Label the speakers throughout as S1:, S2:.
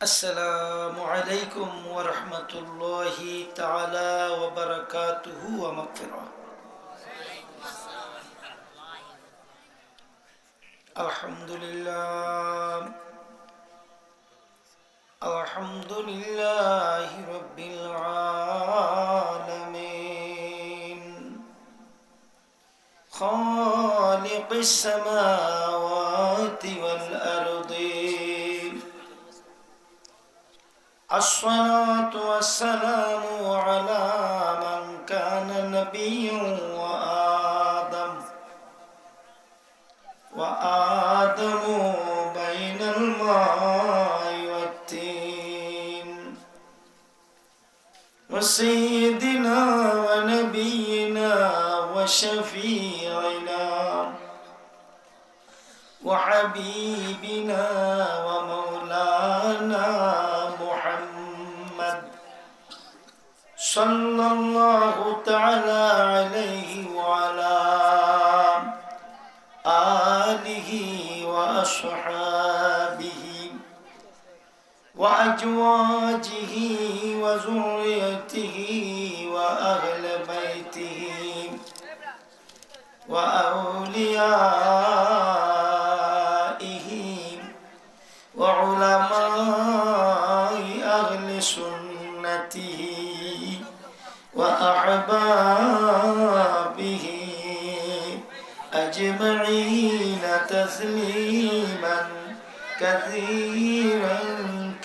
S1: السلام عليكم ورحمة الله تعالى وبركاته ومغفرة. الحمد لله الحمد لله رب العالمين خالق السماوات والأرض. الصلاة والسلام على من كان نبيا وآدم بين الماء والتين وسيدنا ونبينا وشفيعنا وحبيبنا ومولانا محمد صلى الله تعالى عليه وعلى آله وأصحابه وأزواجه وذريته وأهل بيته وأوليائه وعلماء أهل سنته وأحبابه أجمعين تسليما كثيرا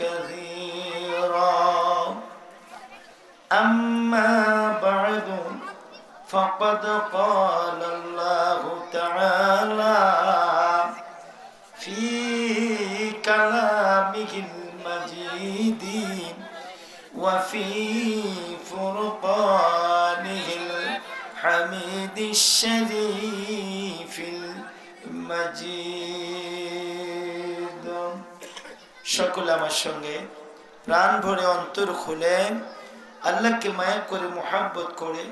S1: كثيرا. أما بعد فقد قال الله تعالى في كلامه المجيد وفي فرقانه الحميد الشريف المجيد. সকলে আমার সঙ্গে প্রাণ ভরে অন্তর খুলে আল্লাহকে মায়া করে মুহাব্বত করে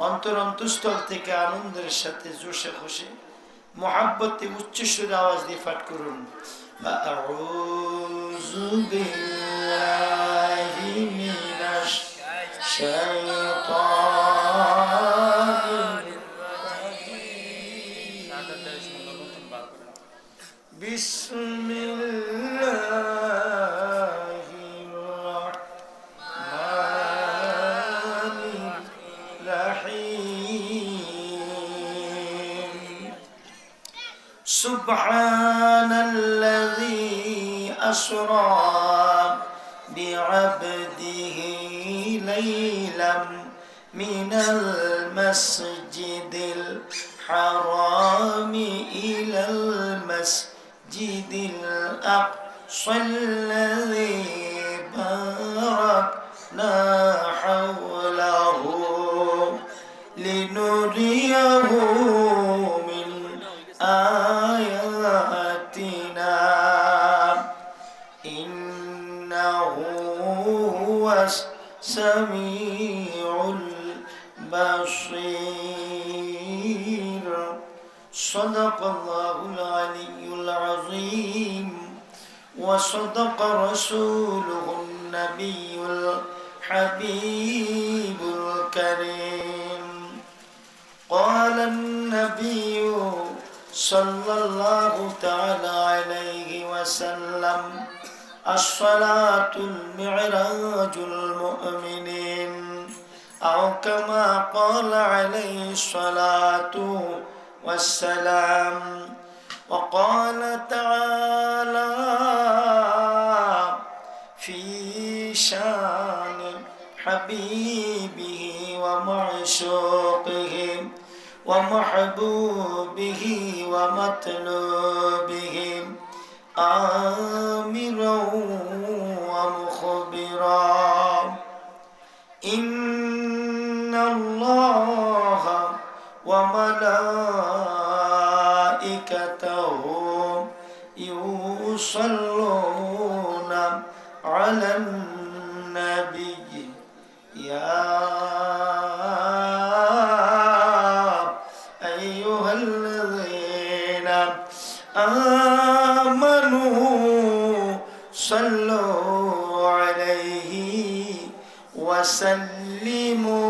S1: অন্তরস্থল থেকে আনন্দের সাথে জোশে খুশি মুহাব্বতে উচ্চ সুরে আওয়াজ দিয়ে পাঠ করুন আউযু বিল্লাহি মিনাশ শাইতানির রাজিম বিসমিল্লাহির রাহমানির রাহিম সুবহানাল্লাযী আসরা بعبده ليلا من المسجد الحرام إلى المسجد الأقصى الذي باركنا حوله لنريه من آياتنا إنه هو السميع البصير. صدق الله العلي العظيم وصدق رسوله النبي الحبيب الكريم. قال النبي صلى الله تعالى عليه وسلم الصلاة المعراج المؤمنين أو كما قال عليه الصلاة والسلام. وقال تعالى في شان حبيبه ومعشوقه ومحبوبه ومطلوبه آمرا ومخبرا إن الله وملائكته يؤمنون يصلون على النبي يا أيها الذين آمنوا صلوا عليه وسلموا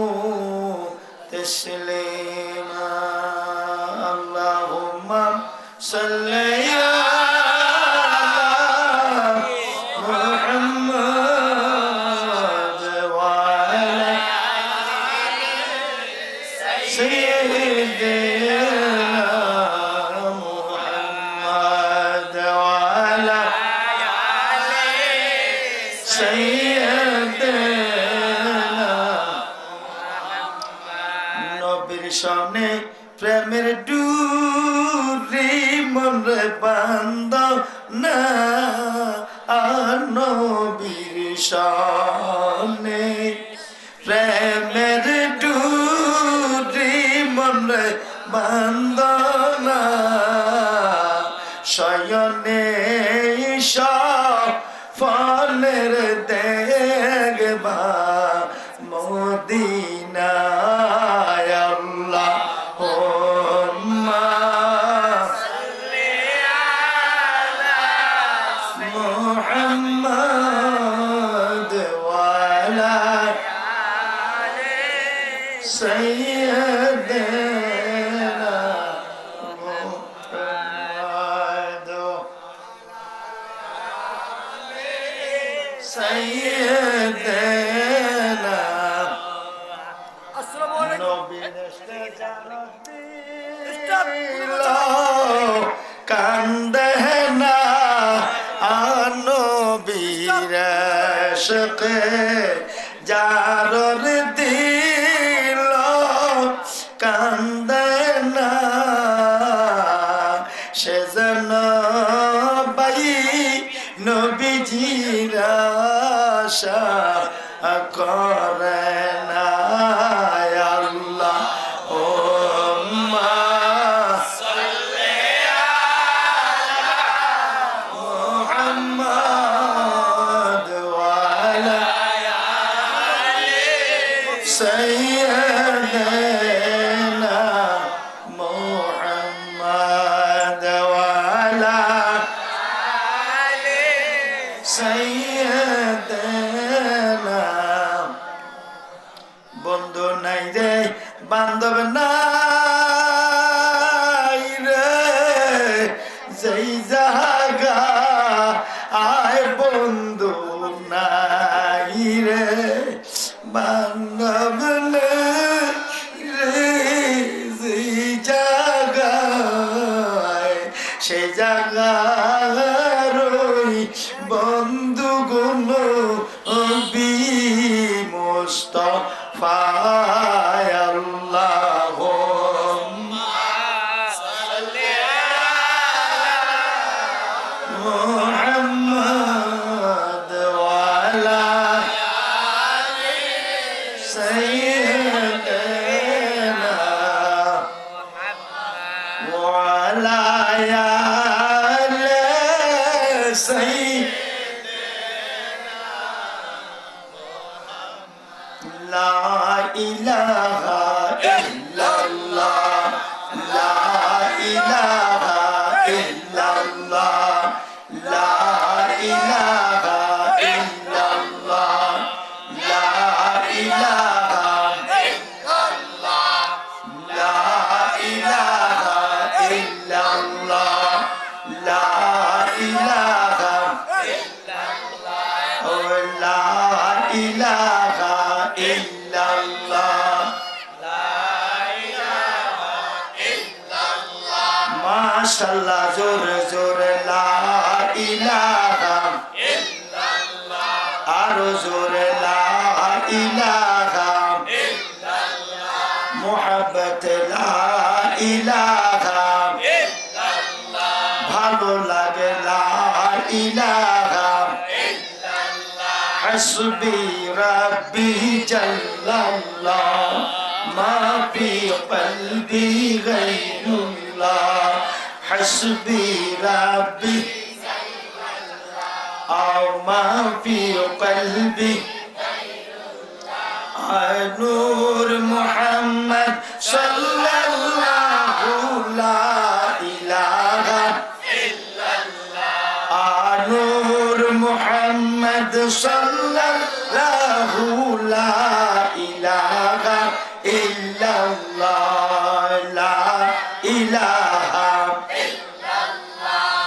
S1: تسليما اللهم صل على محمد وعلى سيدنا محمد وعلى سيدنا নবীর সামনে প্রেমের ডুরি মনে বান্ধ না আর নবীর সামনে প্রেমের ডুরি মনে বান্ধ না শয়নে ফলের দেখবা মদিনায় আল্লাহুম্মা সাল্লি আলা মুহাম্মাদ ওয়া আলা আলি সাইয়্যিদিনা মুহাম্মাদ سيدنا কান্দনা আনবীর আশিকে জারর দিল কান্দনা সেজন বাই নবীজির আশা করে না আল্লাহুম্মা সাল্লি আলা মুহাম্মাদ ওয়া আলা আলি সাইয়্যিদিনা মুহাম্মাদ ওয়া আলা আলি সাইয়্যিদিনা বন্ধু নাই রে বান্ধব নাই রে যেই জায়গা আয় বন্ধু নাই রে বান্ধব নাই রে যেই জায়গায় সে জায়গার বন্ধু গুণ মুস্তাফা আল্লাহুম্মা সাল্লি আলা মুহাম্মাদ ওয়া আলা আলি সাইয়্যিদিনা ওয়া আলা আলি সাইয়্যিদিনা লা ইলাহা ইল্লাল্লাহ লা ইলাহা ইল্লাল্লাহ লা ইলাহা ইল্লাল্লাহ লা ইলাহা ইল্লাল্লাহ লা ইলাহা ইল্লাল্লাহ লা ইলাহা ইল্লাল্লাহ ও লা ইলাহা ইল্লাল্লাহ লা ইলাহা ইল্লাল্লাহ মাশাআল্লাহ জোরে জোরে লা ইলাহা ইল্লাল্লাহ আরো জোরে লা ইলাহা ইল্লাল্লাহ মুহাব্বত লা ইলাহা ইল্লাল্লাহ ভালো লাগে লা ইলাহা ইল্লাল্লাহ হাসবি রাব্বি জাল্লাল্লাহ মা ফি কলবি গায়রুল্লাহ হাসবি রাব্বি وما في قلبي نور محمد صلى الله لا إله إلا الله نور محمد صلى الله لا إله إلا الله لا إله إلا الله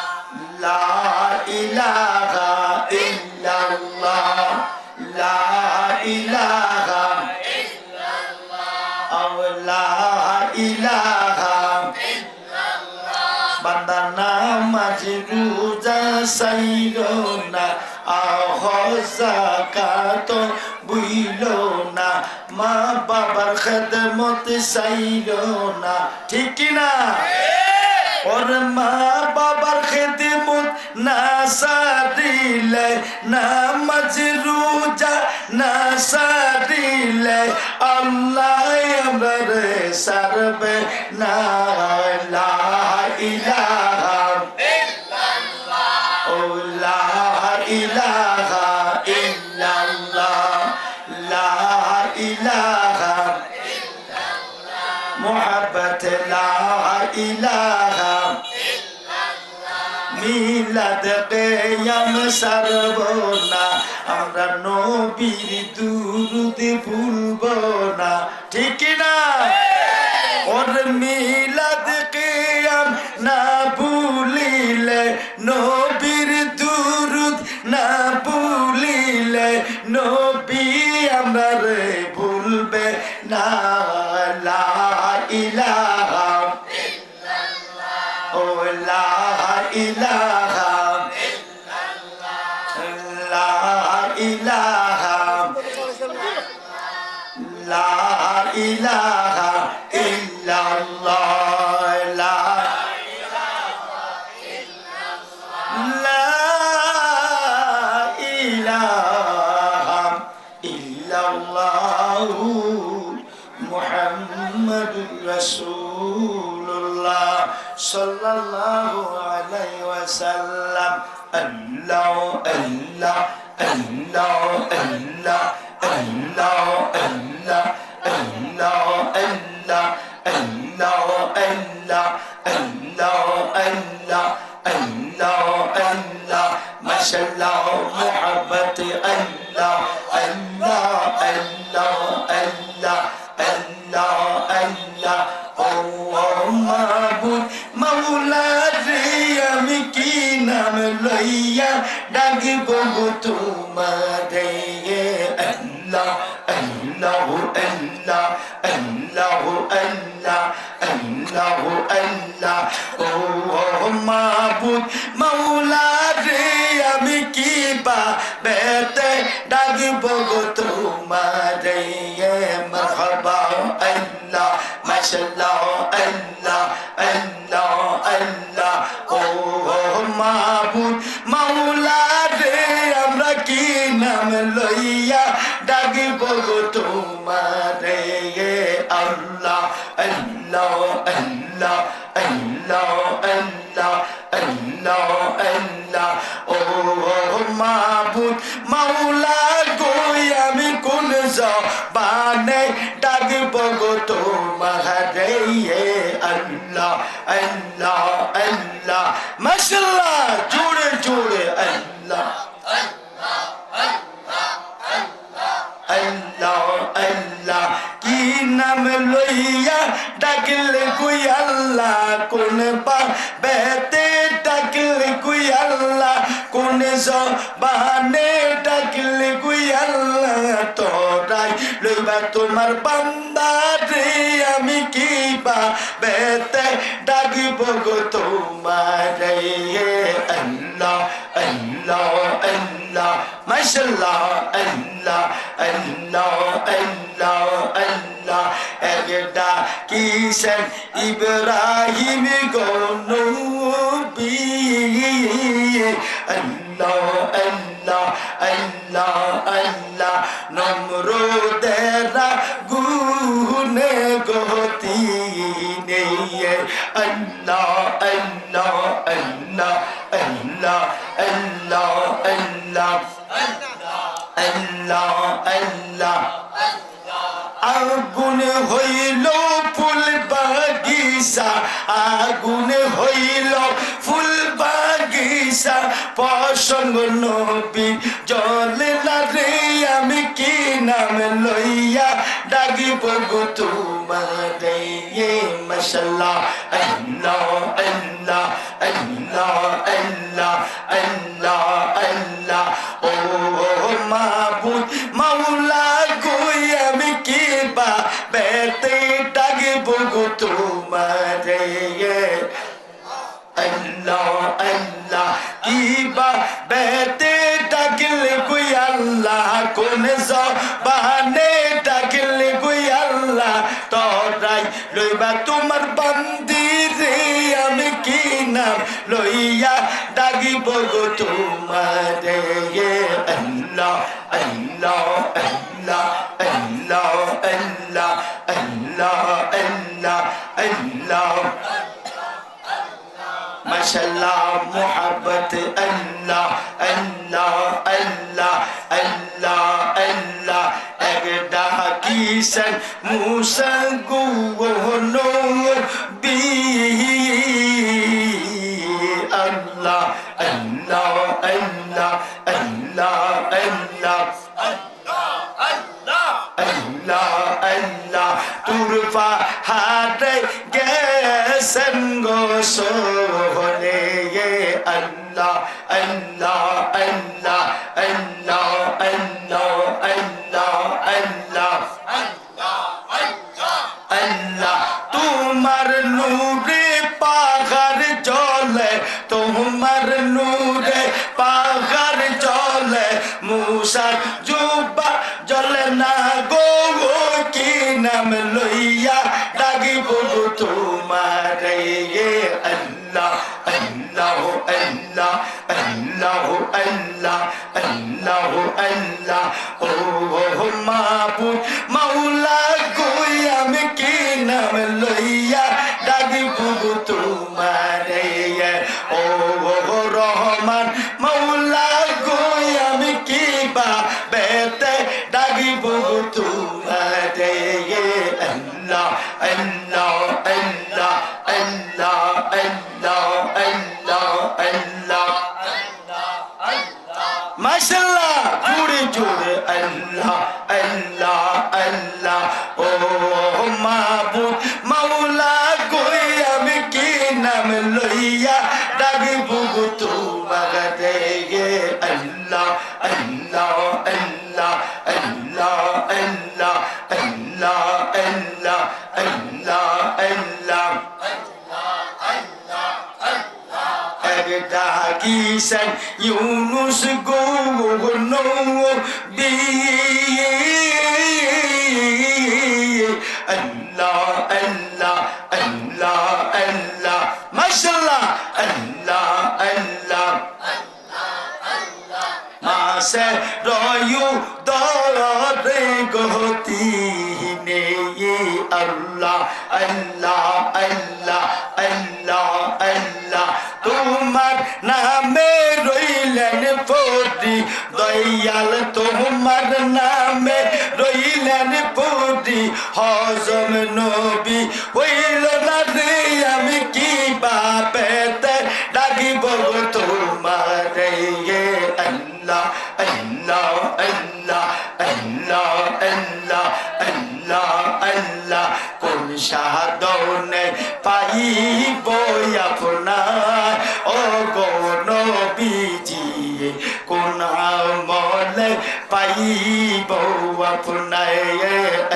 S1: لا إله إلا الله لا إله إلا الله لا إله إلا الله বান্দা নামাজ রোজা সাইলো না যাকাত বুইলো না মা বাবার খেদমত চাইলো না ঠিক কি না ওর মা বাবার খেদমত না সারিলে নামাজ রোজা না সারিলে আল্লাহ আমরে সারবে না লা ইলাহা ইল্লাল্লাহ ও লা ইলাহা ইল্লাল্লাহ লা ইলাহা ইল্লাল্লাহ মুহাব্বত লা ইলাহা মিলাদ কিয়াম সারবনা আমরা নবীর দুরূদ ভুলবো না ঠিক না ওর মিলাদ কিয়াম না ভুলিলে নবীর দুরূদ না ভুলিলে নবী আমরা রে ভুলবে না লা ইলাহা ইল্লাল্লাহ ও লা ইলাহা ইল্লাল্লাহ লা ইলাহা লা ইলাহা ইল্লাল্লাহ লা ইলাহা ইল্লাল্লাহ মুহাম্মাদুর রাসূলুল্লাহ সাল্লাল্লাহু আলাইহি ওয়াসাল্লাম আল্লাহ আল্লাহ আল্লাহ আল্লাহ আল্লাহ আল্লাহ আল্লাহ আল্লাহ আল্লাহ আল্লাহ আল্লাহ আল্লাহ আল্লাহ আল্লাহ মাশাআল্লাহ মুহাব্বত আল্লাহ আল্লাহ আল্লাহ আল্লাহ আল্লাহ আল্লাহ ও মাবুদ মাওলা রে আমি কি নাম লইয়া ডাকব তোমারে আল্লাহ আল্লাহ আল্লাহ আল্লাহ আল্লাহ আল্লাহ আল্লাহ ও মাবুদ মাওলা রে আমি কি বেতে ডাকব তোমারে মারহাবা আল্লাহ মাশাআল্লাহ আল্লাহ আল্লাহ আল্লাহ ও মাবুদ মাওলা রে আমরা কি নাম লইয়া ডাকব তোমারে আল্লাহ আল্লাহ আল্লাহ আল্লাহ আল্লাহ আল্লাহ আল্লাহ ও মাবুদ মাওলা গো আমি কোন জবানে ডাকব তোমারে আল্লাহ আল্লাহ আল্লাহ মাশাআল্লাহ জোরে জোরে আল্লাহ আল্লাহ আল্লাহ কি নাম লইয়া ডাকলে কই আল্লাহ কোন বেতে ডাকলে কই আল্লাহ কোন জবানে ডাকলে কই আল্লাহ তোরাই লইবা তোমার বান্দা রে আমি কি বেতে ডাকব গো তোমারে আল্লাহ আল্লাহ আল্লাহ মাশাআল্লাহ আল্লাহ আল্লাহ আল্লাহ আল্লাহ একটা কিসেন ইব্রাহিম গো নবী আল্লাহ আল্লাহ আল্লাহ আল্লাহ নমরুদের গুনে গতি নেই আল্লাহ আল্লাহ আল্লাহ আল্লাহ আল্লাহ আল্লাহ আগুন হইল ফুল বাগিচা আগুন হইল ফুল বাগিচা প্রসঙ্গ নবী জলে না রে আমি কি নাম লইয়া ডাকিব গো তোমারে মাশাআল্লাহ আল্লাহ আল্লাহ আল্লাহ আল্লাহ আল্লাহ আল্লাহ ও মাবুদ মাওলা গো আমি কি বা বেতে ডাকিব গো তোমারে আল্লাহ আল্লাহ কিবা বেতে ডাকলে কই আল্লাহ কোন জবানে ডাকলে কই আল্লাহ তোরাই লইবা তোমার বান্দিরে আমি কি নাম লইয়া ডাকিব গো তোমারে আল্লাহ আল্লাহ আল্লাহ আল্লাহ আল্লাহ আল্লাহ আল্লাহ আল্লাহ মাশাআল্লাহ মোহাব্বত আল্লাহ আল্লাহ আল্লাহ আল্লাহ আল্লাহ এক ডাকিছেন মুসা গো নবী আল্লাহ আল্লাহ আল্লাহ আল্লাহ আল্লাহ আল্লাহ আল্লাহ তুরফা হাতে গেছেন গো সোহরে আল্লাহ আল্লাহ আল্লাহ আল্লাহ আল্লাহ আল্লাহ আল্লাহ আল্লাহ তোমার নূরে পাহাড় জ্বলে তোমার নূরে পাহাড় জ্বলে মুসার জুবা জ্বলে না গো কি নাম লইয়া ডাকিব গো তোমারে আল্লাহ আল্লাহ আল্লাহ আল্লাহ আল্লাহ আল্লাহ আল্লাহ ও মাবুদ মাওলা গো আমি কি নাম লইয়া ডাকিব গো তোমারে ও রহমান মাওলা গো আমি কি বা বেতে ডাকিব গো তোমারে আল্লাহ আল্লাহ আল্লাহ আল্লাহ আল্লাহ আল্লাহ আল্লাহ মাশাআল্লাহ জোরে জোরে আল্লাহ আল্লাহ আল্লাহ ও মাবুদ মাওলা গো আমি কি নাম লইয়া ডাকিব গো তোমারে আল্লাহ আল্লাহ আল্লাহ আল্লাহ আল্লাহ আল্লাহ আল্লাহ আল্লাহ আল্লাহ ডাকিছেন ইউনুস গো নবী আল্লাহ আল্লাহ আল্লাহ আল্লাহ মাশাআল্লাহ আল্লাহ আল্লাহ মাসে রয়ু দরে গতি নেই আল্লাহ আল্লাহ আল্লাহ আল্লাহ আল্লাহ তোমার নামে রইলেন পড়ি দয়াল তোমার নামে রইলেন পড়ি হজম নবী হইল না রে আমি কি বাপেতে ডাকিব গো তোমারে আল্লাহ আল্লাহ আল্লাহ আল্লাহ আল্লাহ আল্লাহ আল্লাহ কোন সাধনে পাইব আপনার ও গো নবীজি কোন আমলে পাইব আপনার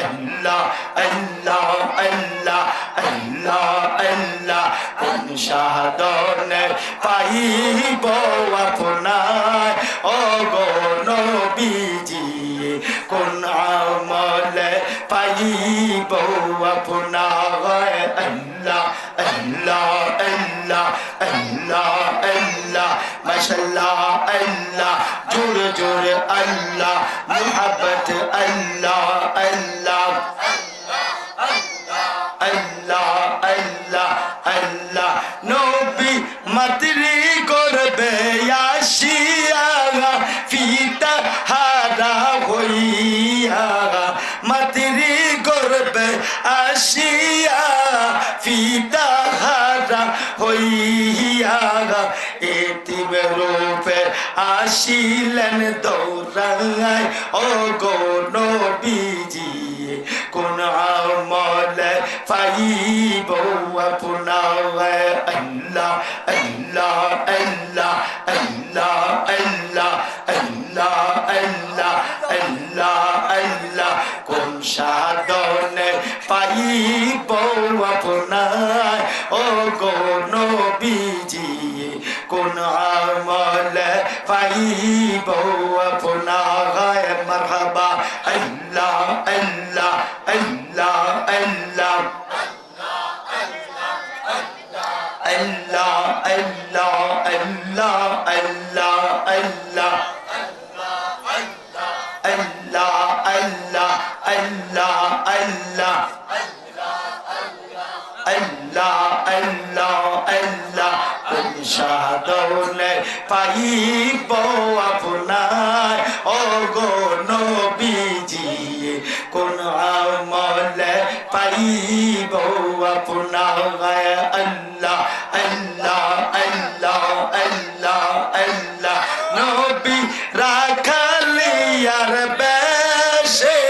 S1: আল্লাহ আল্লাহ আল্লাহ আল্লাহ আল্লাহ কোন সাধনে পাইব আপনার ও গো নবীজি কোন আমলে পাইব আপনার আল্লাহ আল্লাহ আল্লাহ আল্লাহ আল্লাহ মাশাআল্লাহ আল্লাহ জোরে জোরে আল্লাহ মোহাব্বত আল্লাহ আল্লাহ আল্লাহ আল্লাহ আল্লাহ নবী মাতৃ করবে আসিয়া ফিতা হারা হইয়া মাতৃ আসিয়া ফিতাহারা হইয়া এতিম রূপে আসিলেন দৌড়ায় ও গো নবীজি কোন আমলে পাইব আপনারে আল্লাহ আল্লাহ আল্লাহ আল্লাহ আল্লাহ আল্লাহ আল্লাহ আল্লাহ আল্লাহ কোন সাধনে পাইব আপনার ও গো নবীজি কোন আমলে পাইব আপনার মারহাবা আল্লাহ আল্লাহ আল্লাহ আল্লাহ Allah, Allah, Allah, Allah, Allah, Allah, Allah, Allah, Allah, Allah, Allah, Allah, কোন সাধনে পাইব আপনার ও গো নবীজি কোন আমলে পাইব আপনার আল্লাহ আল্লাহ আল্লাহ আল্লাহ আল্লাহ নবী রাখালিয়ার বেশে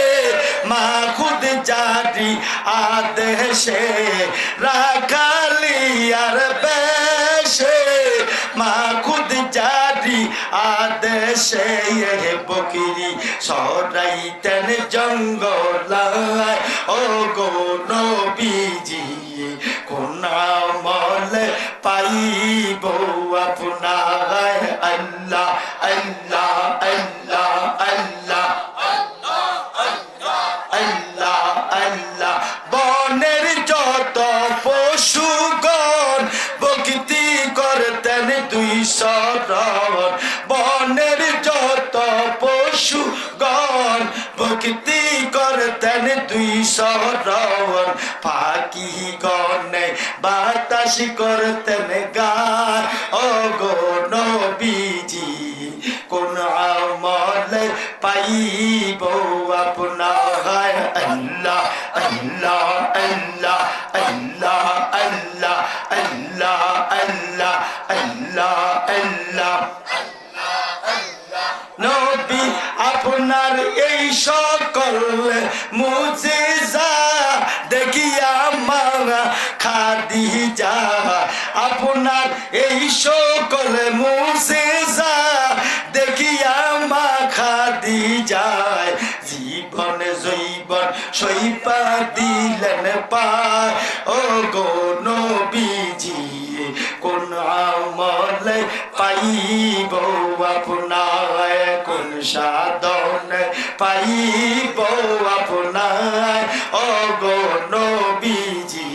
S1: মাখুদ জারি আদেশে রাখালিয়ার বেশে মাখুদ জারি আদেশে বকরি সরাইতেন জঙ্গলায় ও গো নবীজি কোন আমলে পাইব আপনার আল্লাহ আল্লাহ আল্লাহ আল্লাহ আল্লাহ আল্লাহ বনের যত পশুগণ ভক্তি করতেন দুই শরণ বনের যত পশুগণ ভক্তি করতেন দুই শরণ পাখি গণে বাতাস করতেন গান ও গো নবীজি কোন আমলে পাইব আপনার আল্লাহ আল্লাহ আল্লাহ আল্লাহ আল্লাহ আল্লাহ আল্লাহ আল্লাহ আল্লাহ নবী আপনার এই সকল মুজিজা দেখিয়া মারা খাদিজা আপনার এই সকল মুজিজা দেখিয়া মা খাদিজায় জীবন জৈবন সইপা দিলেন পার ও গো নবীজি কোন আমলে পাইব আপনার কোন সাধনে পাইব আপনার ও গো নবীজি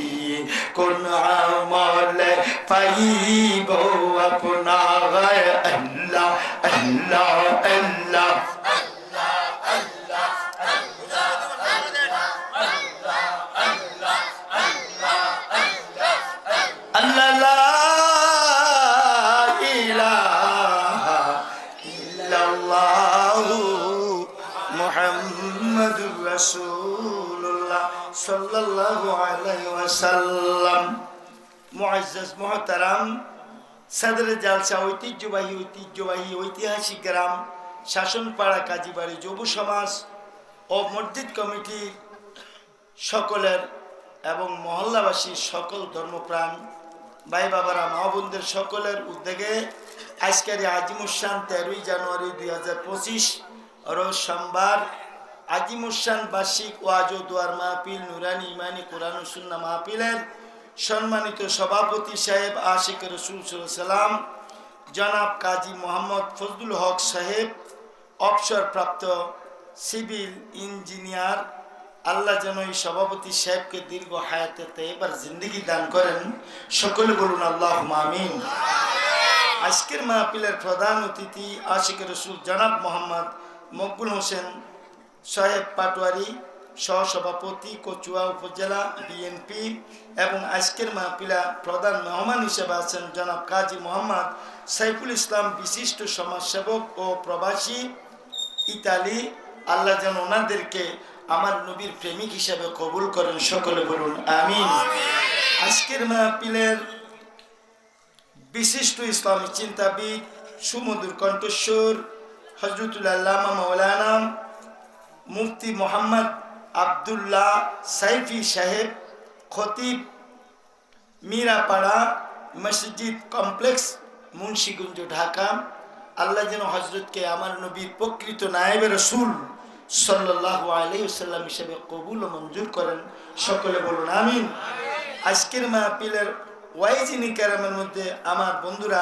S1: কোন আমলে পাইব আপনার আল্লাহ আল্লাহ আল্লাহ রাসূলুল্লাহ সাল্লাল্লাহু আলাইহি ওয়াসাল্লাম মুআজ্জাজ মুহতারাম সদর জালসা ঐতিহ্যবাহী ঐতিহাসিক গ্রাম শাসনপাড়া কাজীবাড়ি যুব সমাজ ও মসজিদ কমিটি সকলের এবং মহল্লাবাসীর সকল ধর্মপ্রাণ ভাই বাবারা মা বোনদের সকলের উদ্যোগে আজকের আজিমুসান 13 জানুয়ারি 2025 রোজ সোমবার আজিমুসান বার্ষিক ওয়াজ ও দোয়ার মাহফিল নুরানি ইমানি কোরআন ও সুন্নাহ মাহফিলের সম্মানিত সভাপতি সাহেব আশিক রাসূল সাল্লাল্লাহু আলাইহি সাল্লাম জনাব কাজী মোহাম্মদ ফজলুল হক সাহেব অবসরপ্রাপ্ত সিভিল ইঞ্জিনিয়ার আল্লাহ যেন এই সভাপতি সাহেবকে দীর্ঘ হায়াতে তাইয়্যিবার জিন্দেগি দান করেন সকলে বলুন আল্লাহুম্মা আমিন। আজকের মাহফিলের প্রধান অতিথি আশিক রাসূল জনাব মোহাম্মদ মকবুল হোসেন সাহেব পাটোয়ারি সহসভাপতি কচুয়া উপজেলা বিএনপি এবং আজকের মাহফিলা প্রধান মেহমান হিসেবে আছেন জনাব কাজী মোহাম্মদ সাইফুল ইসলাম বিশিষ্ট সমাজসেবক ও প্রবাসী ইতালি। আল্লাহ যেন ওনাদেরকে আমার নবীর প্রেমিক হিসাবে কবুল করেন, সকলে বলুন আমিন। আজকের মাহফিলের বিশিষ্ট ইসলামী চিন্তাবিদ, সুমধুর কণ্ঠস্বর হযরতুল আল্লামা মাওলানা মুফতি মোহাম্মদ আব্দুল্লাহ সাইফি সাহেব, খতিব, মিরাপাড়া মসজিদ কমপ্লেক্স, মুন্সিগঞ্জ, ঢাকা। আল্লাহ যেন হজরতকে আমার নবীর প্রকৃত নায়েবে রাসূল সাল্লাল্লাহু আলাইহি ওয়াসাল্লাম হিসেবে কবুল ও মঞ্জুর করেন, সকলে বলুন আমিন। আজকের মাহফিলের ওয়াইজিনী কেরামের মধ্যে আমার বন্ধুরা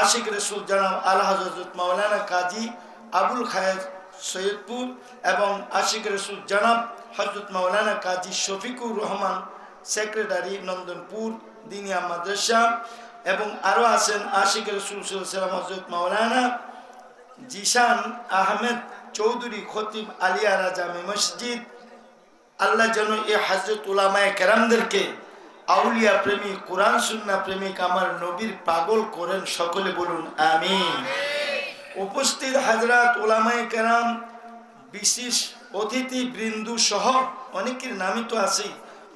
S1: আশিক রাসূল জনাব আলা হযরত মাওলানা কাজী আবুল খায়ের সৈয়দপুর এবং আশিক রাসূল জনাব হযরত মাওলানা কাজী শফিকুর রহমান সেক্রেটারি নন্দনপুর দিনিয়া মাদ্রাসা, এবং আরও আছেন আশিক রাসূল সাল্লাল্লাহু আলাইহি ওয়াসাল্লাম হযরত মাওলানা জিশান আহমেদ চৌধুরী, খতিব আলিয়ারা জামে মসজিদ। আল্লাহ যেন এই হযরত উলামায়ে কেরামদেরকে আউলিয়া প্রেমিক, কোরআন সুন্নাহ প্রেমিক, আমার নবীর পাগল করেন, সকলে বলুন আমিন। উপস্থিত হযরত উলামায়ে কেরাম, বিশেষ অতিথি বৃন্দু সহ অনেকের নামই তো আছে।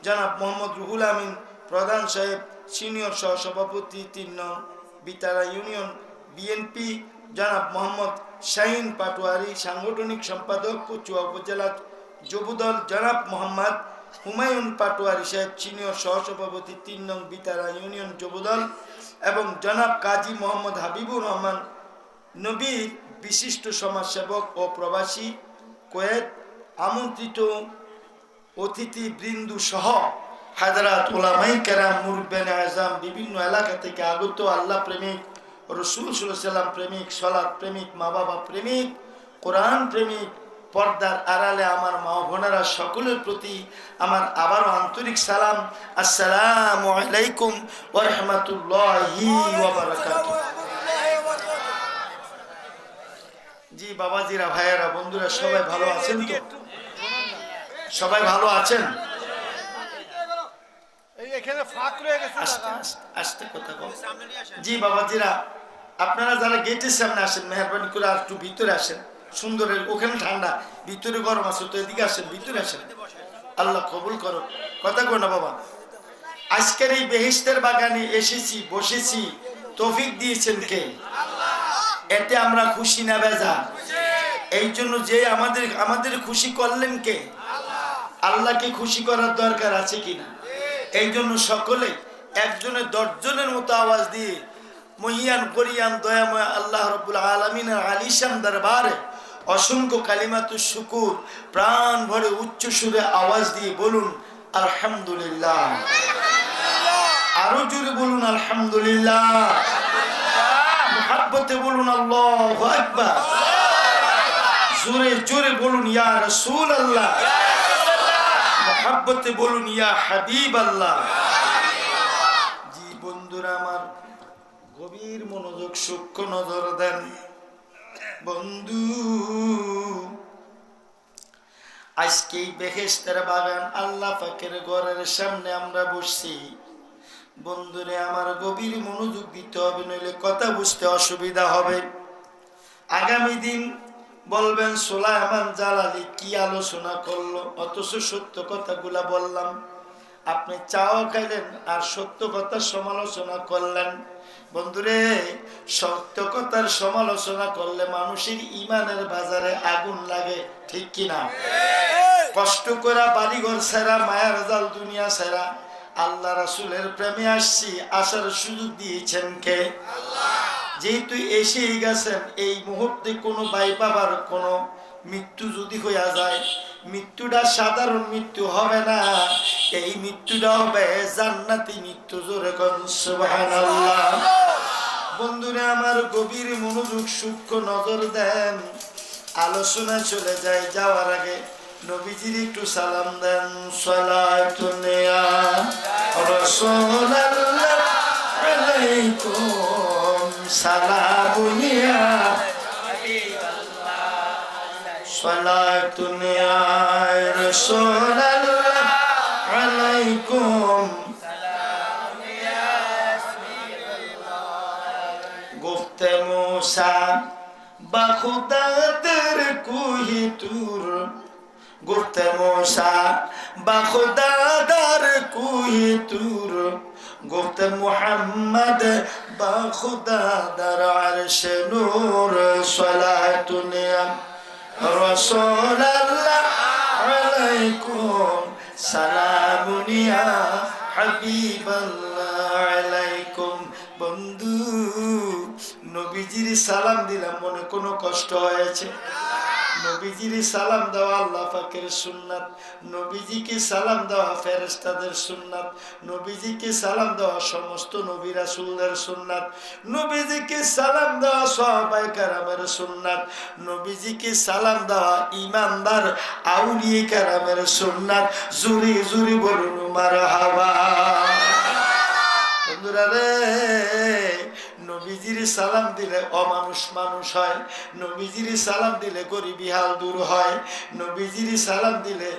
S1: জনাব মোহাম্মদ রুহুল আমিন প্রধান সাহেব, সিনিয়র সহসভাপতি ৩ নং বিতারা ইউনিয়ন বিএনপি, জনাব মোহাম্মদ শাহিন পাটোয়ারি সাংগঠনিক সম্পাদক কচুয়া উপজেলা যুবদল, জনাব মোহাম্মদ হুমায়ুন পাটোয়ারি সাহেব সিনিয়র সহসভাপতি ৩ নং বিতারা ইউনিয়ন যুবদল, এবং জনাব কাজী মোহাম্মদ হাবিবুর রহমান নবীর বিশিষ্ট সমাজসেবক ও প্রবাসী কোয়েত, আমন্ত্রিত অতিথি বৃন্দু সহ হযরত উলামায়ে কেরাম, মুরব্বিয়ানে আযম, বিভিন্ন এলাকা থেকে আগত আল্লাহ প্রেমিক, রাসূল সাল্লাল্লাহু আলাইহি ওয়াসাল্লাম প্রেমিক, সালাত প্রেমিক, মা বাবা প্রেমিক, কোরআন প্রেমিক, পর্দার আড়ালে আমার মা বোনেরা, সকলের প্রতি আমার আবারও আন্তরিক সালাম। আসসালামু আলাইকুম ওয়া রাহমাতুল্লাহি ওয়া বারাকাতুহু। জি বাবাজিরা, ভাইয়েরা, বন্ধুরা, সবাই ভালো আছেন তো? সবাই ভালো আছেন? আস্তে কথা বল। জি বাবাজিরা, আপনারা যারা গেটের সামনে আসেন, মেহরবানি করে আর একটু ভিতরে আসেন। সুন্দরের ওখানে ঠান্ডা, ভিতরে গরম আছে, তো এদিকে আসেন, ভিতরে আসেন। আল্লাহ কবুল করো। কথা কো না বাবা। আজকের এই বেহেশতের বাগানে এসেছি, বসেছি, তৌফিক দিয়েছেন কে? এতে আমরা খুশি না বেজা? এই জন্য যে আমাদের খুশি করলেন কে? আল্লাহকে খুশি করার দরকার আছে কিনা? এই জন্য সকলে একজনের 10 জনের মতো আওয়াজ দিয়ে মহিয়ান করিয়ান দয়াময় আল্লাহ রাব্বুল আলামিনের আলিশান দরবারে অসংখ্য কালিমাতুশ শুকুর প্রাণ ভরে উচ্চ সুরে আওয়াজ দিয়ে বলুন আলহামদুলিল্লাহ। আরো জোরে বলুন আলহামদুলিল্লাহ। মুহাব্বতে বলুন আল্লাহু আকবার। জোরে জোরে বলুন ইয়া রাসূলুল্লাহ। মুহাব্বতে বলুন ইয়া হাবিবাল্লাহ। জি বন্ধুরা আমার, গভীর মনোযোগ, সূক্ষ্ম নজর দেন বন্ধু। আজকে বেহেশতের বাগান আল্লাহ পাকের ঘরের সামনে আমরা বসছি। বন্ধুরে আমার, গভীর মনোযোগ দিতে হবে, নইলে কথা বুঝতে অসুবিধা হবে। আগামী দিন বলবেন সুলাইমান জালালি কি আলোচনা করলো, অথচ সত্য কথাগুলা বললাম। আপনি চাও খাইলেন আর সত্য কথার সমালোচনা করলেন। বন্ধুরে, সত্য কথার সমালোচনা করলে মানুষের ইমানের বাজারে আগুন লাগে, ঠিক কিনা? কষ্ট করে বাড়িঘর ছেড়া, মায়ার জাল দুনিয়া ছেড়া আল্লাহ রাসূলের প্রেমে আসছি, আসার সুযোগ দিয়েছেন কে? যেহেতু এসেই গেছেন, এই মুহূর্তে কোনো ভাই বাবার কোনো মৃত্যু যদি হইয়া যায়, মৃত্যুটা সাধারণ মৃত্যু হবে না, এই মৃত্যুটা হবে জান্নাতি মৃত্যু। জোরে কোন সুবহানাল্লাহ। বন্ধুরা আমার, গভীর মনোযোগ, সূক্ষ্ম নজর দেন। আলোচনা চলে যায়, যাওয়ার আগে নবীজির একটু সালাম দেন। সালাতুন ইয়া রাসূলুল্লাহ আলাইকুম সালামুন ইয়া হাবিবাল্লাহ। সালাতুন ইয়া রাসূলুল্লাহ আলাইকুম সালামুন ইয়া হাবিবাল্লাহ। গুফতে मूसा बखुदा तेरे कोही तूर گفته موسی با خدا در کوه طور گفته محمد با خدا در عرش نور صلاتون یا رسول الله علیکم সালামুন ইয়া হাবিবাল্লাহ আলাইকুম। বন্ধু নবীজির সালাম দিলাম, মনে কোনো কষ্ট হয়েছে? নবীজির সালাম দেওয়া আল্লাহ পাকের সুন্নাত, নবীজিকে সালাম দেওয়া ফেরেশতাদের সুন্নাত, নবীজিকে সালাম দেওয়া সমস্ত নবী রাসূলদের সুন্নাত, নবীজিকে সালাম দেওয়া সাহাবায়ে কেরামের সুন্নাত, নবীজিকে সালাম দেওয়া ঈমানদার আউলিয়া কেরামের সুন্নাত। জুরি জুরি বলুন মারহাবা। বন্ধুরা রে, নবীজির সালাম দিলে অমানুষ মানুষ হয়, নবীজির সালাম দিলে গরিবি হাল দূর হয়, নবীজির সালাম দিলে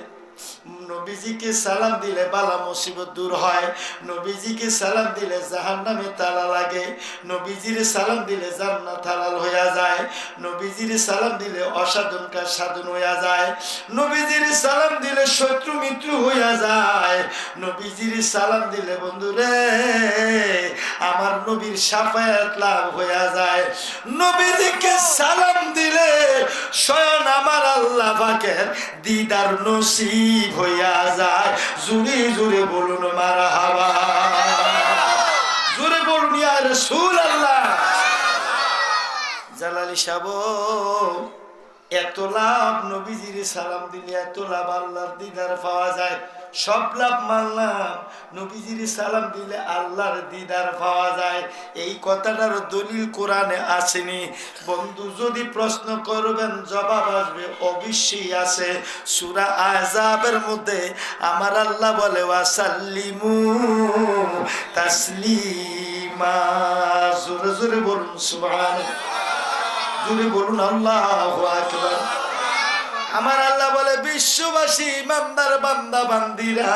S1: নবীজিকে সালাম দিলে বালা মুসিবত দূর হয়, নবীজিকে সালাম দিলে জাহান্নামে তালা লাগে, নবীজির সালাম দিলে জান্নাত হালাল হয়ে যায়, নবীজির সালাম দিলে অসাধন কাজ সাধন হয়ে যায়, নবীজির সালাম দিলে শত্রু মিত্র হয়ে যায়, নবীজির সালাম দিলে বন্ধুরে আমার নবীর শাফায়াত লাভ হয়ে যায়, নবীজিকে সালাম দিলে স্বয়ং আমার আল্লাহ পাকের দিদার নসিব হইয়া যায়। জুরে জুরে বলুন মারহাবা, জুরে বলুন ইয়া রাসূলুল্লাহ। জালালি সাহেব, এত লাভ নবীজির সালাম দিলে, এত লাভ আল্লাহর দিদার পাওয়া যায়। সব লাভ মানলাম, নবীজির সালাম দিলে আল্লাহর দিদার পাওয়া যায়। এই কথাটার দলিল কোরআনে আসেনি। বন্ধু যদি প্রশ্ন করবেন জবাব আসবে, অবশ্যই আছে। সূরা আহজাবের মধ্যে আমার আল্লাহ বলে ওয়াসাল্লিমু তাসলিমা। জোরে জোরে বলুন সুবহানাল্লাহ, জোরে বলুন আল্লাহু আকবার। আমার আল্লাহ বলে বিশ্ববাসী ইমানদার বান্দা বান্দিরা,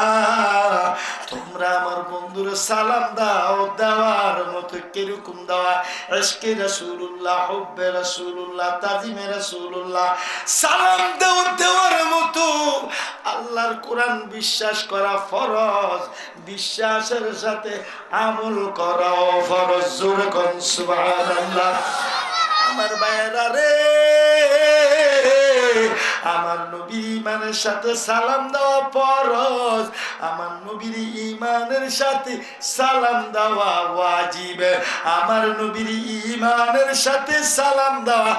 S1: তোমরা আমার বন্ধুর সালাম দাও। দেওয়ার মতো কিরকম দেওয়া? ইশকে রাসূলুল্লাহ, হুব্বে রাসূলুল্লাহ, তাজিমে রাসূলুল্লাহ। সালাম দাও দেওয়ার মতো। আল্লাহর কোরআন বিশ্বাস করা ফরজ, বিশ্বাসের সাথে আমল করাও ফরজ। জোরে কোন সুবহানাল্লাহ। আমার ভাইয়েরা রে, আমার নবীর ঈমানের সাথে সালাম দেওয়া ফরজ, আমার নবীর ঈমানের সাথে সালাম দেওয়া ওয়াজিব, আমার নবীর ঈমানের সাথে সালাম দেওয়া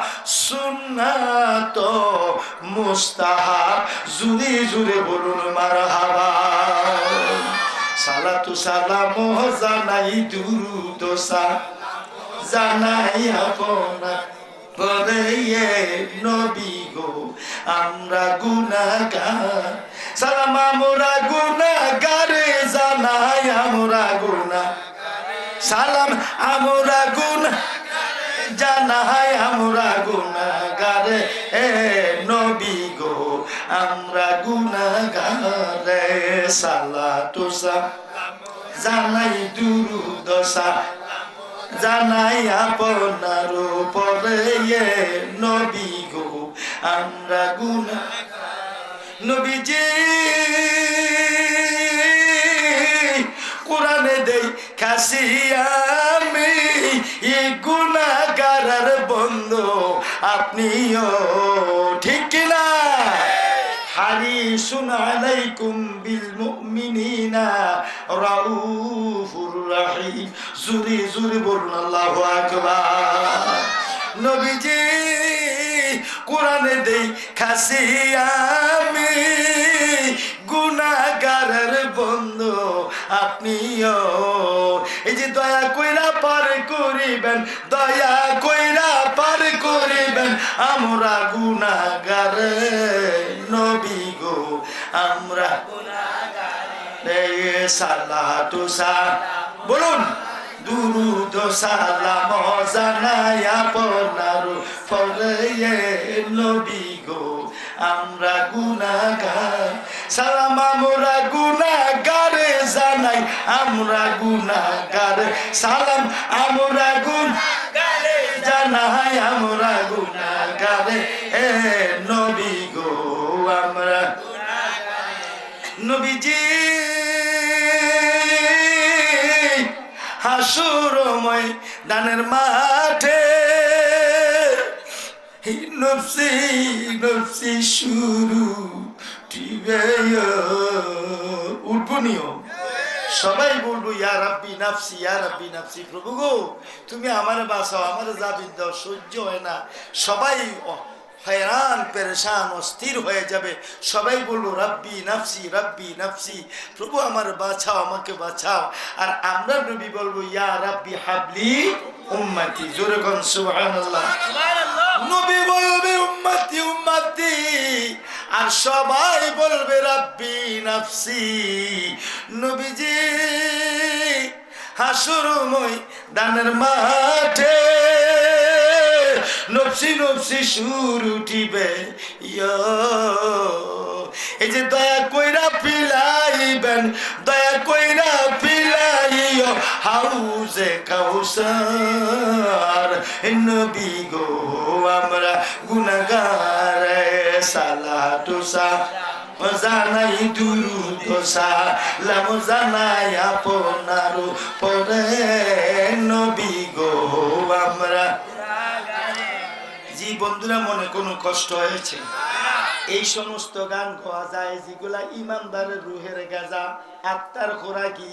S1: সুন্নাত মুস্তাহাব। জুরে জুরে বলুন মারহাবা। সালাতু সালাম জানাই দুরূদ জানাই আপনার পরে নবী গো আমরা গুনাহগার। সালাম আমরা গুনাহগার জানাই আমরা গুনাহ, সালাম আমরা গুনাহগার জানাই আমরা গুনাহগার। এ নবী গো আমরা গুনাহগার। সালাতু সালাম জানাই দুরূদ জানাই আপনার উপরে নবী গো আমরা গুনাহগার। নবীজি কোরআনে দেই খাসি আমি গুনাহগারের বন্ধু আপনিও, ঠিক কিনা? হারিসুন আলাইকুম বিল মুমিনিনা রাউফুর রহিম। জুরে জুরে বলুন আল্লাহু আকবার। নবীজি কোরআনে দেই খাসি আমি গুনাহগারের বন্ধু আপনিও। এই যে দয়া কইরা পার করিবেন, দয়া কইরা পার করিবেন আমরা গুনাহগার। নবী গো আমরা গুনাহগার। সালাতু সালাম বলুন দুরূদ সালাম জানাই আপনার পরে নবী গো আমরা গুনাহগার। সালাম আমরা গুনাহগার জানাই আমরা গুনাহগার। সালাম আমরা গুনাহগার জানাই আমরা গুনাহগার। এ নবী গো আমরা নবীজি হাসুরময় দানের মাঠে নফসি নফসি শুরু উঠবনিও সবাই বলবো ইয়া রাব্বি নাফসি ইয়া রাব্বি নাফসি। প্রভু গো তুমি আমারে বাঁচাও, আমারে জাবিন দাও, সহ্য হয় না। সবাই হয়রান পেরেশান অস্থির হয়ে যাবে। সবাই বলবো রাব্বি নাফসি রাব্বি নাফসি, প্রভু আমার বাঁচাও, আমাকে বাঁচাও। আর আমরা নবী বলবো ইয়া রাব্বি হাবলি উম্মতি। জোরে কোন সুবহানাল্লাহ। নবী বলবে উম্মতি উম্মতি, আর সবাই বলবে রাব্বি নাফসি। নবীজি হাসুরময় দানের মাঠে নফসি নফসি সুর উঠিবে। এই যে দয়া কইরা পিলাইবেন, দয়া কইরা পিলাইও হাউজে কাউসার। নবী গো আমরা গুনাহগার, সালাতুসা জানাই দুরুদ সালাম জানাই আপনার পরে। নবী গো আমরা। জি বন্ধুরা, মনে কোনো কষ্ট হয়েছে? এই সমস্ত গান গাওয়া যায় যেগুলা ইমানদারের রুহের গাজা, আত্মার খোরাকি।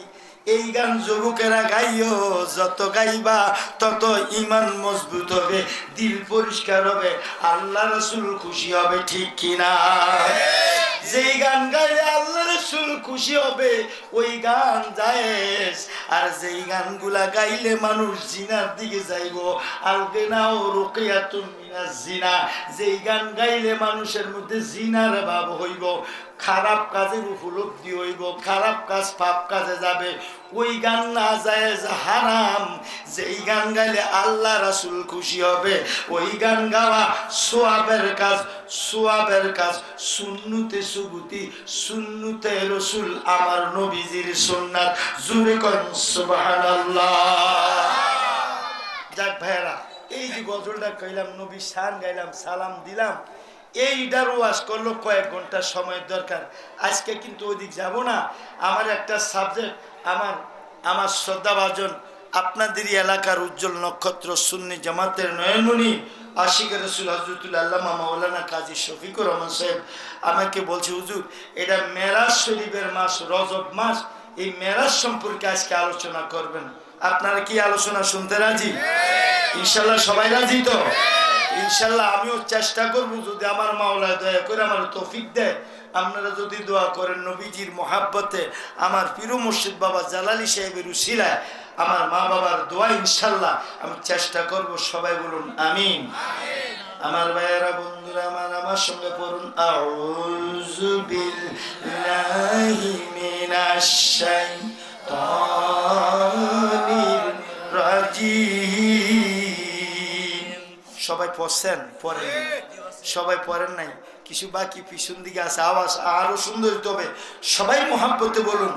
S1: এই গান যুবকেরা গাইও, যত গাইবা তত ইমান মজবুত হবে, দিল পরিষ্কার হবে, আল্লাহ রাসূল খুশি হবে, ঠিক কিনা? যেই গান গাইলে আল্লাহ রাসূল খুশি হবে ওই গান জায়েজ। আর যেই গানগুলা গাইলে মানুষ জিনার দিকে যাইব, আলগিনাও রুকিয়াতুন মিনাজ জিনা, যেই গান গাইলে মানুষের মধ্যে জিনার ভাব হইব, খারাপ কাজের উপলব্ধি হইব, খারাপ কাজ পাপ কাজে যাবে, ওই গান না জায়েজ, হারাম। যেই গান গাইলে আল্লাহ রাসূল খুশি হবে ওই গান গাওয়া সওয়াবের কাজ, সওয়াবের কাজ। সুন্নতে সুবুতি, সুন্নতে রাসূল, আমার নবীজির সুন্নাত। জোরে কোন সুবহানাল্লাহ। যাক ভাইরা, এই যে গজলটা কইলাম, নবী শান গাইলাম, সালাম দিলাম, এইটার ওয়াজ করলো কয়েক ঘন্টা সময়ের দরকার। আজকে কিন্তু ওইদিক যাব না। আমার একটা সাবজেক্ট, আমার শ্রদ্ধাভাজন আপনাদেরই এলাকার উজ্জ্বল নক্ষত্র সুন্নি জামাতের নয়নমণি আশিকের রাসূল হযরতুল আল্লামা মাওলানা কাজী শফিকুর রহমান সাহেব আমাকে বলছে, হুজুর এটা মেরাজ শরীফের মাস, রজব মাস, এই মেরাজ সম্পর্কে আজকে আলোচনা করবেন। আপনারা কি আলোচনা শুনতে রাজি? ইনশাল্লাহ সবাই রাজি তো? ইনশাল্লাহ আমিও চেষ্টা করব, যদি আমার মাওলা দয়া করে আমার তৌফিক দেয়। আপনারা যদি দোয়া করেন নবীজির মহাব্বতে, আমার পীর মুর্শিদ বাবা জালালি সাহেবের উসিলায়, আমার মা বাবার দোয়া, ইনশাল্লাহ আমি চেষ্টা করব। সবাই বলুন আমিন। আমার ভাইয়েরা বন্ধুরা আমার সঙ্গে পড়ুন আউযু বিল্লাহি মিনাশ শাইতানির রাজিম। সবাই পড়ছেন? পড়েন? সবাই পড়েন নাই? কিছু বাকি পিছন দিকে আছে, আওয়াজ আরো সুন্দর হবে। সবাই মোহাব্বতে বলুন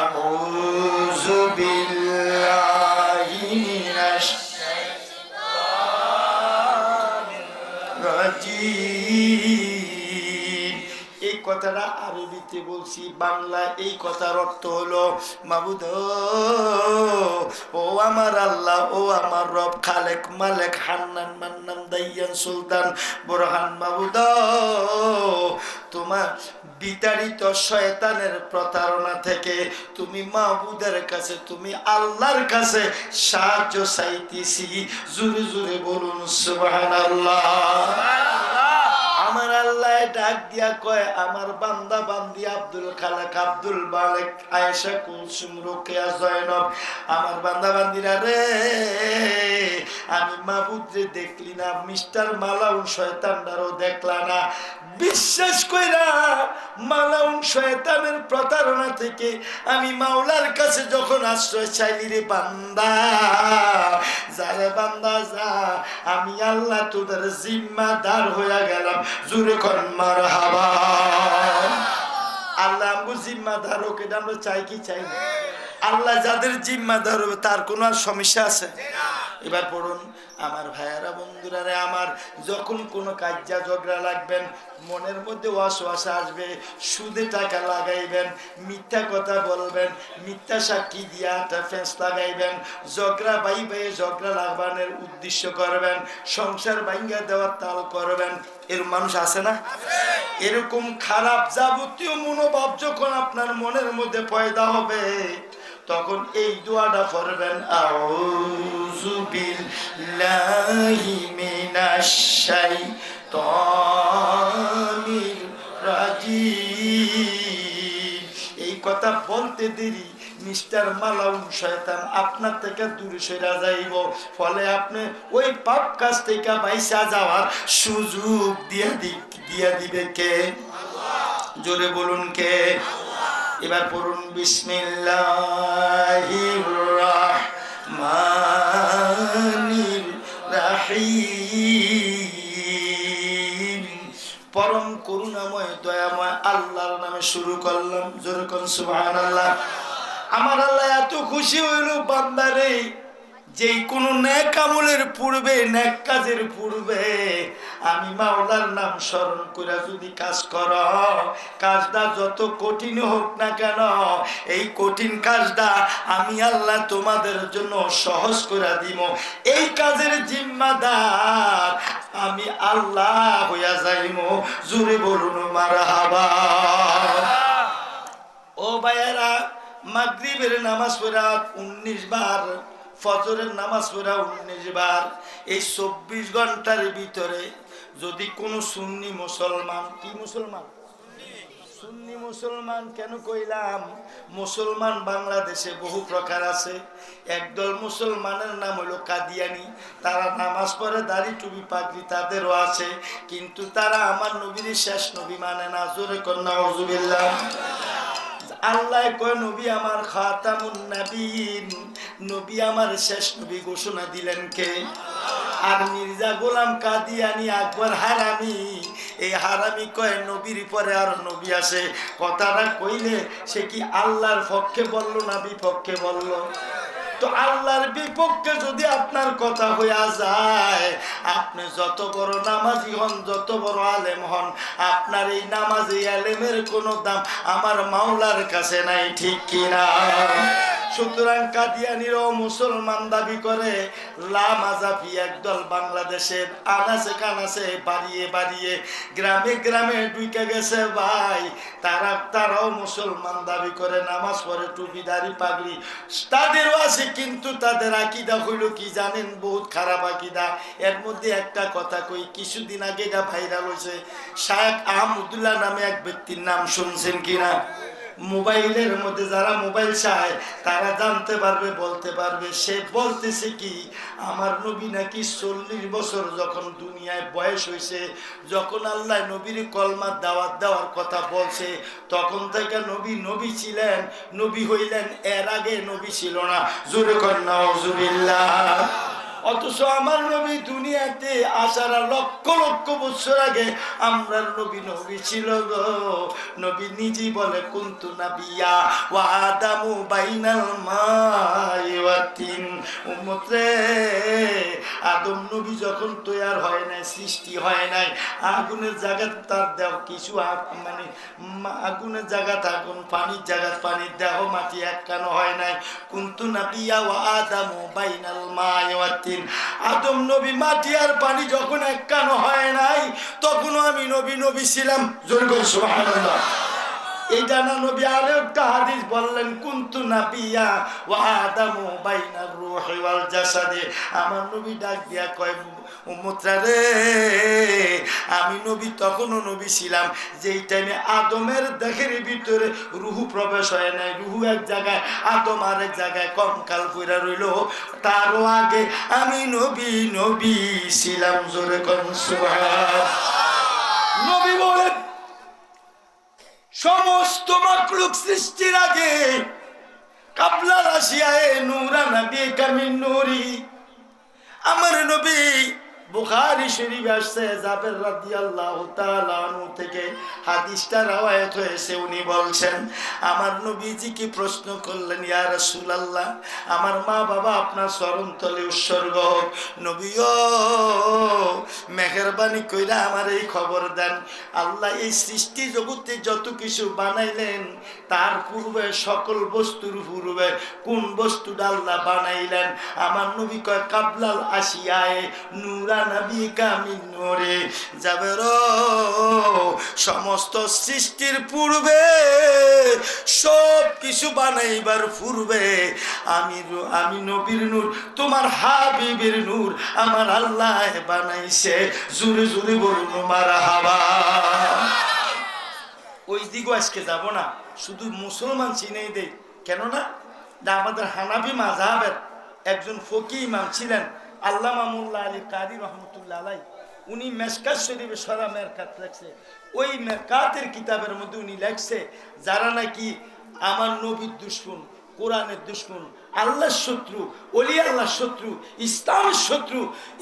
S1: আউযু বিল্লাহি মিনাশ শাইতানির রাজিম। এই কথাটা আরবিতে বলছি, বাংলা এই কথার অর্থ হলো, মাবুদ ও আমার আল্লাহ, ও আমার রব, খালেক মালেক হান্নান মান্নান দাইয়ান সুলতান বোরহান, মাবুদ তোমার বিতাড়িত শয়তানের প্রতারণা থেকে তুমি মাবুদের কাছে, তুমি আল্লাহর কাছে সাহায্য চাইতেছি। জোরে জোরে বলুন সুবহানাল্লাহ। আমার আল্লাহ ডাক দিয়া কয়, আমার বান্দা বান্দি আব্দুল খালেক, আব্দুল মালেক, আয়েশা, কুলসুম, রোকেয়া, জয়নব, আমার বান্দা বান্দিরা রে, আমি মাবুদরে দেখলি না, মিস্টার মালাউন শয়তানটারও দেখলা না। বিশ্বাস কইরা মালাউন শয়তানের প্রতারণা থেকে আমি মাওলার কাছে যখন আশ্রয় চাইলি রে বান্দা, যারে বান্দা যা, আমি আল্লাহ তোদের জিম্মাদার হইয়া গেলাম। জোরে কর মারহাবা। আল্লাহ আমগো জিম্মাদার হোক, এটা আমরা চাই কি চাই না? আল্লাহ যাদের জিম্মাদার হবে তার কোনো আর সমস্যা আছে? এবার পড়ুন আমার ভাইয়ারা বন্ধুরা রে আমার, যখন কোনো কাজ্জা ঝগড়া লাগবেন, মনের মধ্যে ওয়াসওয়াসা আসবে, সুদে টাকা লাগাইবেন, মিথ্যা কথা বলবেন, মিথ্যা সাক্ষী দিয়া একটা ফেঁস লাগাইবেন, ঝগড়া বাই বাই ঝগড়া লাগানোর উদ্দেশ্য করবেন, সংসার ভাঙ্গা দেওয়ার তাল করবেন, এর মানুষ আছে না? এরকম খারাপ যাবতীয় মনোভাব যখন আপনার মনের মধ্যে পয়দা হবে, তখন এই দোয়াটা পড়বেন, আউযু বিল্লাহি মিনাশ শাইতানির রাজিম। এই কথা বলতে দেরি মিস্টার মালাউন শয়তান আপনার থেকে দূরে সরে যাইব, ফলে আপনি ওই পাপ কাজ থেকে বাইসা যাওয়ার সুযোগ দিয়া দিবে কে? জোরে বলুন কে? এবার পড়ুন বিসমিল্লাহির রাহমানির রাহিম। পরম করুণাময় দয়াময় আল্লাহর নামে শুরু করলাম, জোরে কোন সুবহানাল্লাহ। আমার আল্লাহ এত খুশি হইল বান্দারে, যেই কোনো নেক আমলের পূর্বে, নেক কাজের পূর্বে আমি মাওলার নাম স্মরণ করে যদি কাজ করো, কাজটা যত কঠিন হোক না কেন, এই কঠিন কাজটা আমি আল্লাহ তোমাদের জন্য সহজ করে দিব। এই কাজের জিম্মাদার আমি আল্লাহ হইয়া যাইব। জোরে বলুন মারহাবা। ও ভাইয়েরা, মাগরিবের নামাজ পড়া 19 বার, ফজরের নামাজ পড়া 19 বার। এই 24 ঘন্টার ভিতরে যদি কোনো সুন্নি মুসলমান, কি মুসলমান? সুন্নি মুসলমান কেন কইলাম? মুসলমান বাংলাদেশে বহু প্রকার আছে। একদল মুসলমানের নাম হলো কাদিয়ানি, তারা নামাজ পড়ে, দাড়ি টুপি পাগড়ি তাদেরও আছে, কিন্তু তারা আমার নবীর শেষ নবী মানে না। জোরে কন্যা নাউজুবিল্লাহ। আল্লাহ কয় নবী আমার খাতামুন নবীন, নবী আমার শেষ নবী ঘোষণা দিলেন কে? আর মির্জা গোলাম কাদিয়ানি আকবর হারামি, এই হারামি কয় নবীর পরে আর নবী আসে। কথাটা কইলে সে কি আল্লাহর পক্ষে বলল না বিপক্ষে বলল? তো আল্লাহর বিপক্ষে যদি আপনার কথা হইয়া যায়, আপনি যত বড় নামাজি হন, যত বড় আলেম হন, আপনার এই নামাজি আলেমের কোনো দাম আমার মাওলার কাছে নাই, ঠিক কিনা? সুতরাং কাদিয়ানিরাও মুসলমান দাবি করে, লামাজাবি একদল বাংলাদেশের আনাচে কানাচে বাড়িয়ে বাড়িয়ে গ্রামে গ্রামে ঢুকে গেছে ভাই। তারাও মুসলমান দাবি করে, নামাজ পড়ে, টুপি দাড়ি পাগড়ি তাদেরও আছে, কিন্তু তাদের আকীদা হইল কি জানেন? বহুত খারাপ আকীদা। এর মধ্যে একটা কথা কই, কিছুদিন আগে এটা ভাইরাল হয়েছে। শায়েখ আহমদুল্লাহ নামে এক ব্যক্তির নাম শুনছেন কিনা? মোবাইলের মধ্যে যারা মোবাইল চায় তারা জানতে পারবে, বলতে পারবে। সে বলতেছে কি, আমার নবী নাকি 40 বছর যখন দুনিয়ায় বয়স হয়েছে, যখন আল্লাহ নবীর কলমার দাওয়াত দেওয়ার কথা বলছে, তখন থেকে নবী নবী ছিলেন, নবী হইলেন, এর আগে নবী ছিল না। জোরে কর নাউজুবিল্লাহ। অথচ আমার নবী দুনিয়াতে আসার লক্ষ লক্ষ বছর আগে আমরা নবী ছিল গো। নবী নিজেই বলে, কুনতু নাবিয়্যা ওয়া আদামু বাইনাল মাই ওয়া তিন। উম্মত রে, আদম নবী যখন তৈয়ার হয় নাই, সৃষ্টি হয় নাই, আগুনের জায়গা তার দেহ কিছু মানে আগুনের জায়গাতে আগুন, পানির জায়গা পানির দেহ, মাটি একখানো হয় নাই। কুনতু নাবিয়্যা ওয়া আদামু বাইনাল মাই ওয়া তিন। আদম নবী মাটি আর পানি যখন একখানো হয় নাই, তখনও আমি নবী ছিলাম। জোরে করে সুবহানাল্লাহ। এইটা না নবী আরো একটা হাদিস বললেন, কুনতু নাবিয়্যা ওয়া আদামু বাইনার রূহি ওয়াল জাসাদি। আমার নবী ডাক দিয়া কয়, উম্মতরা রে, আমি নবী তখনও নবী ছিলাম যেই টাইমে আদমের দেহের ভিতরে রুহু প্রবেশ হয় নাই। রুহু এক জায়গায়, আদম আরেক জায়গায় কঙ্কাল কইরা রইল, তারও আগে আমি নবী ছিলাম। জোরে কোন সুবহানাল্লাহ। নবী বলেন, সমস্ত মাখলুক সৃষ্টির আগে কাবলা রাশিয়ায়ে নূরা নবী কামিন নূরি, আমার নবী বুখারী শরীফে আসছে জাবের রাদিয়াল্লাহু তাআলা আনহু থেকে হাদিসটা রওয়ায়াত হয়েছে। উনি বলছেন আমার নবীজিকে প্রশ্ন করলেন, ইয়া রাসূলুল্লাহ, আমার মা বাবা আপনার চরণতলে উৎসর্গ হোক, নবী ও মেহেরবানি কইরা আমার এই খবর দেন, আল্লাহ এই সৃষ্টি জগতে যত কিছু বানাইলেন তার পূর্বে সকল বস্তুর পূর্বে কোন বস্তুটা আল্লাহ বানাইলেন? আমার নবী কয় কাবলাল আসিয়ায়ে নূরা নবিকা মিন নূরে। জাবের সমস্ত সৃষ্টির পূর্বে সব কিছু বানাইবার পূর্বে আমি নবীর নূর, তোমার হাবিবের নূর আমার আল্লাহ বানাইছে। জোরে জোরে বলুন মারহাবা। ওই দিকে আজকে যাব না, শুধু মুসলমান চিনেই দেই। কেননা আমাদের হানাফি মাযহাবের একজন ফকি ইমাম ছিলেন আল্লামা মোল্লা আলী কারি রহমতুল্লাহ আলাই। উনি মেশকাত শরীফে সরা মেরকাত লেখছে। ওই মেরকাতের কিতাবের মধ্যে উনি লেখছে যারা নাকি আমার নবীর দুশমন, কোরআনের দুশমন, আল্লাহর শত্রু, ওলি আল্লাহর শত্রু, ইসলামের শত্রু,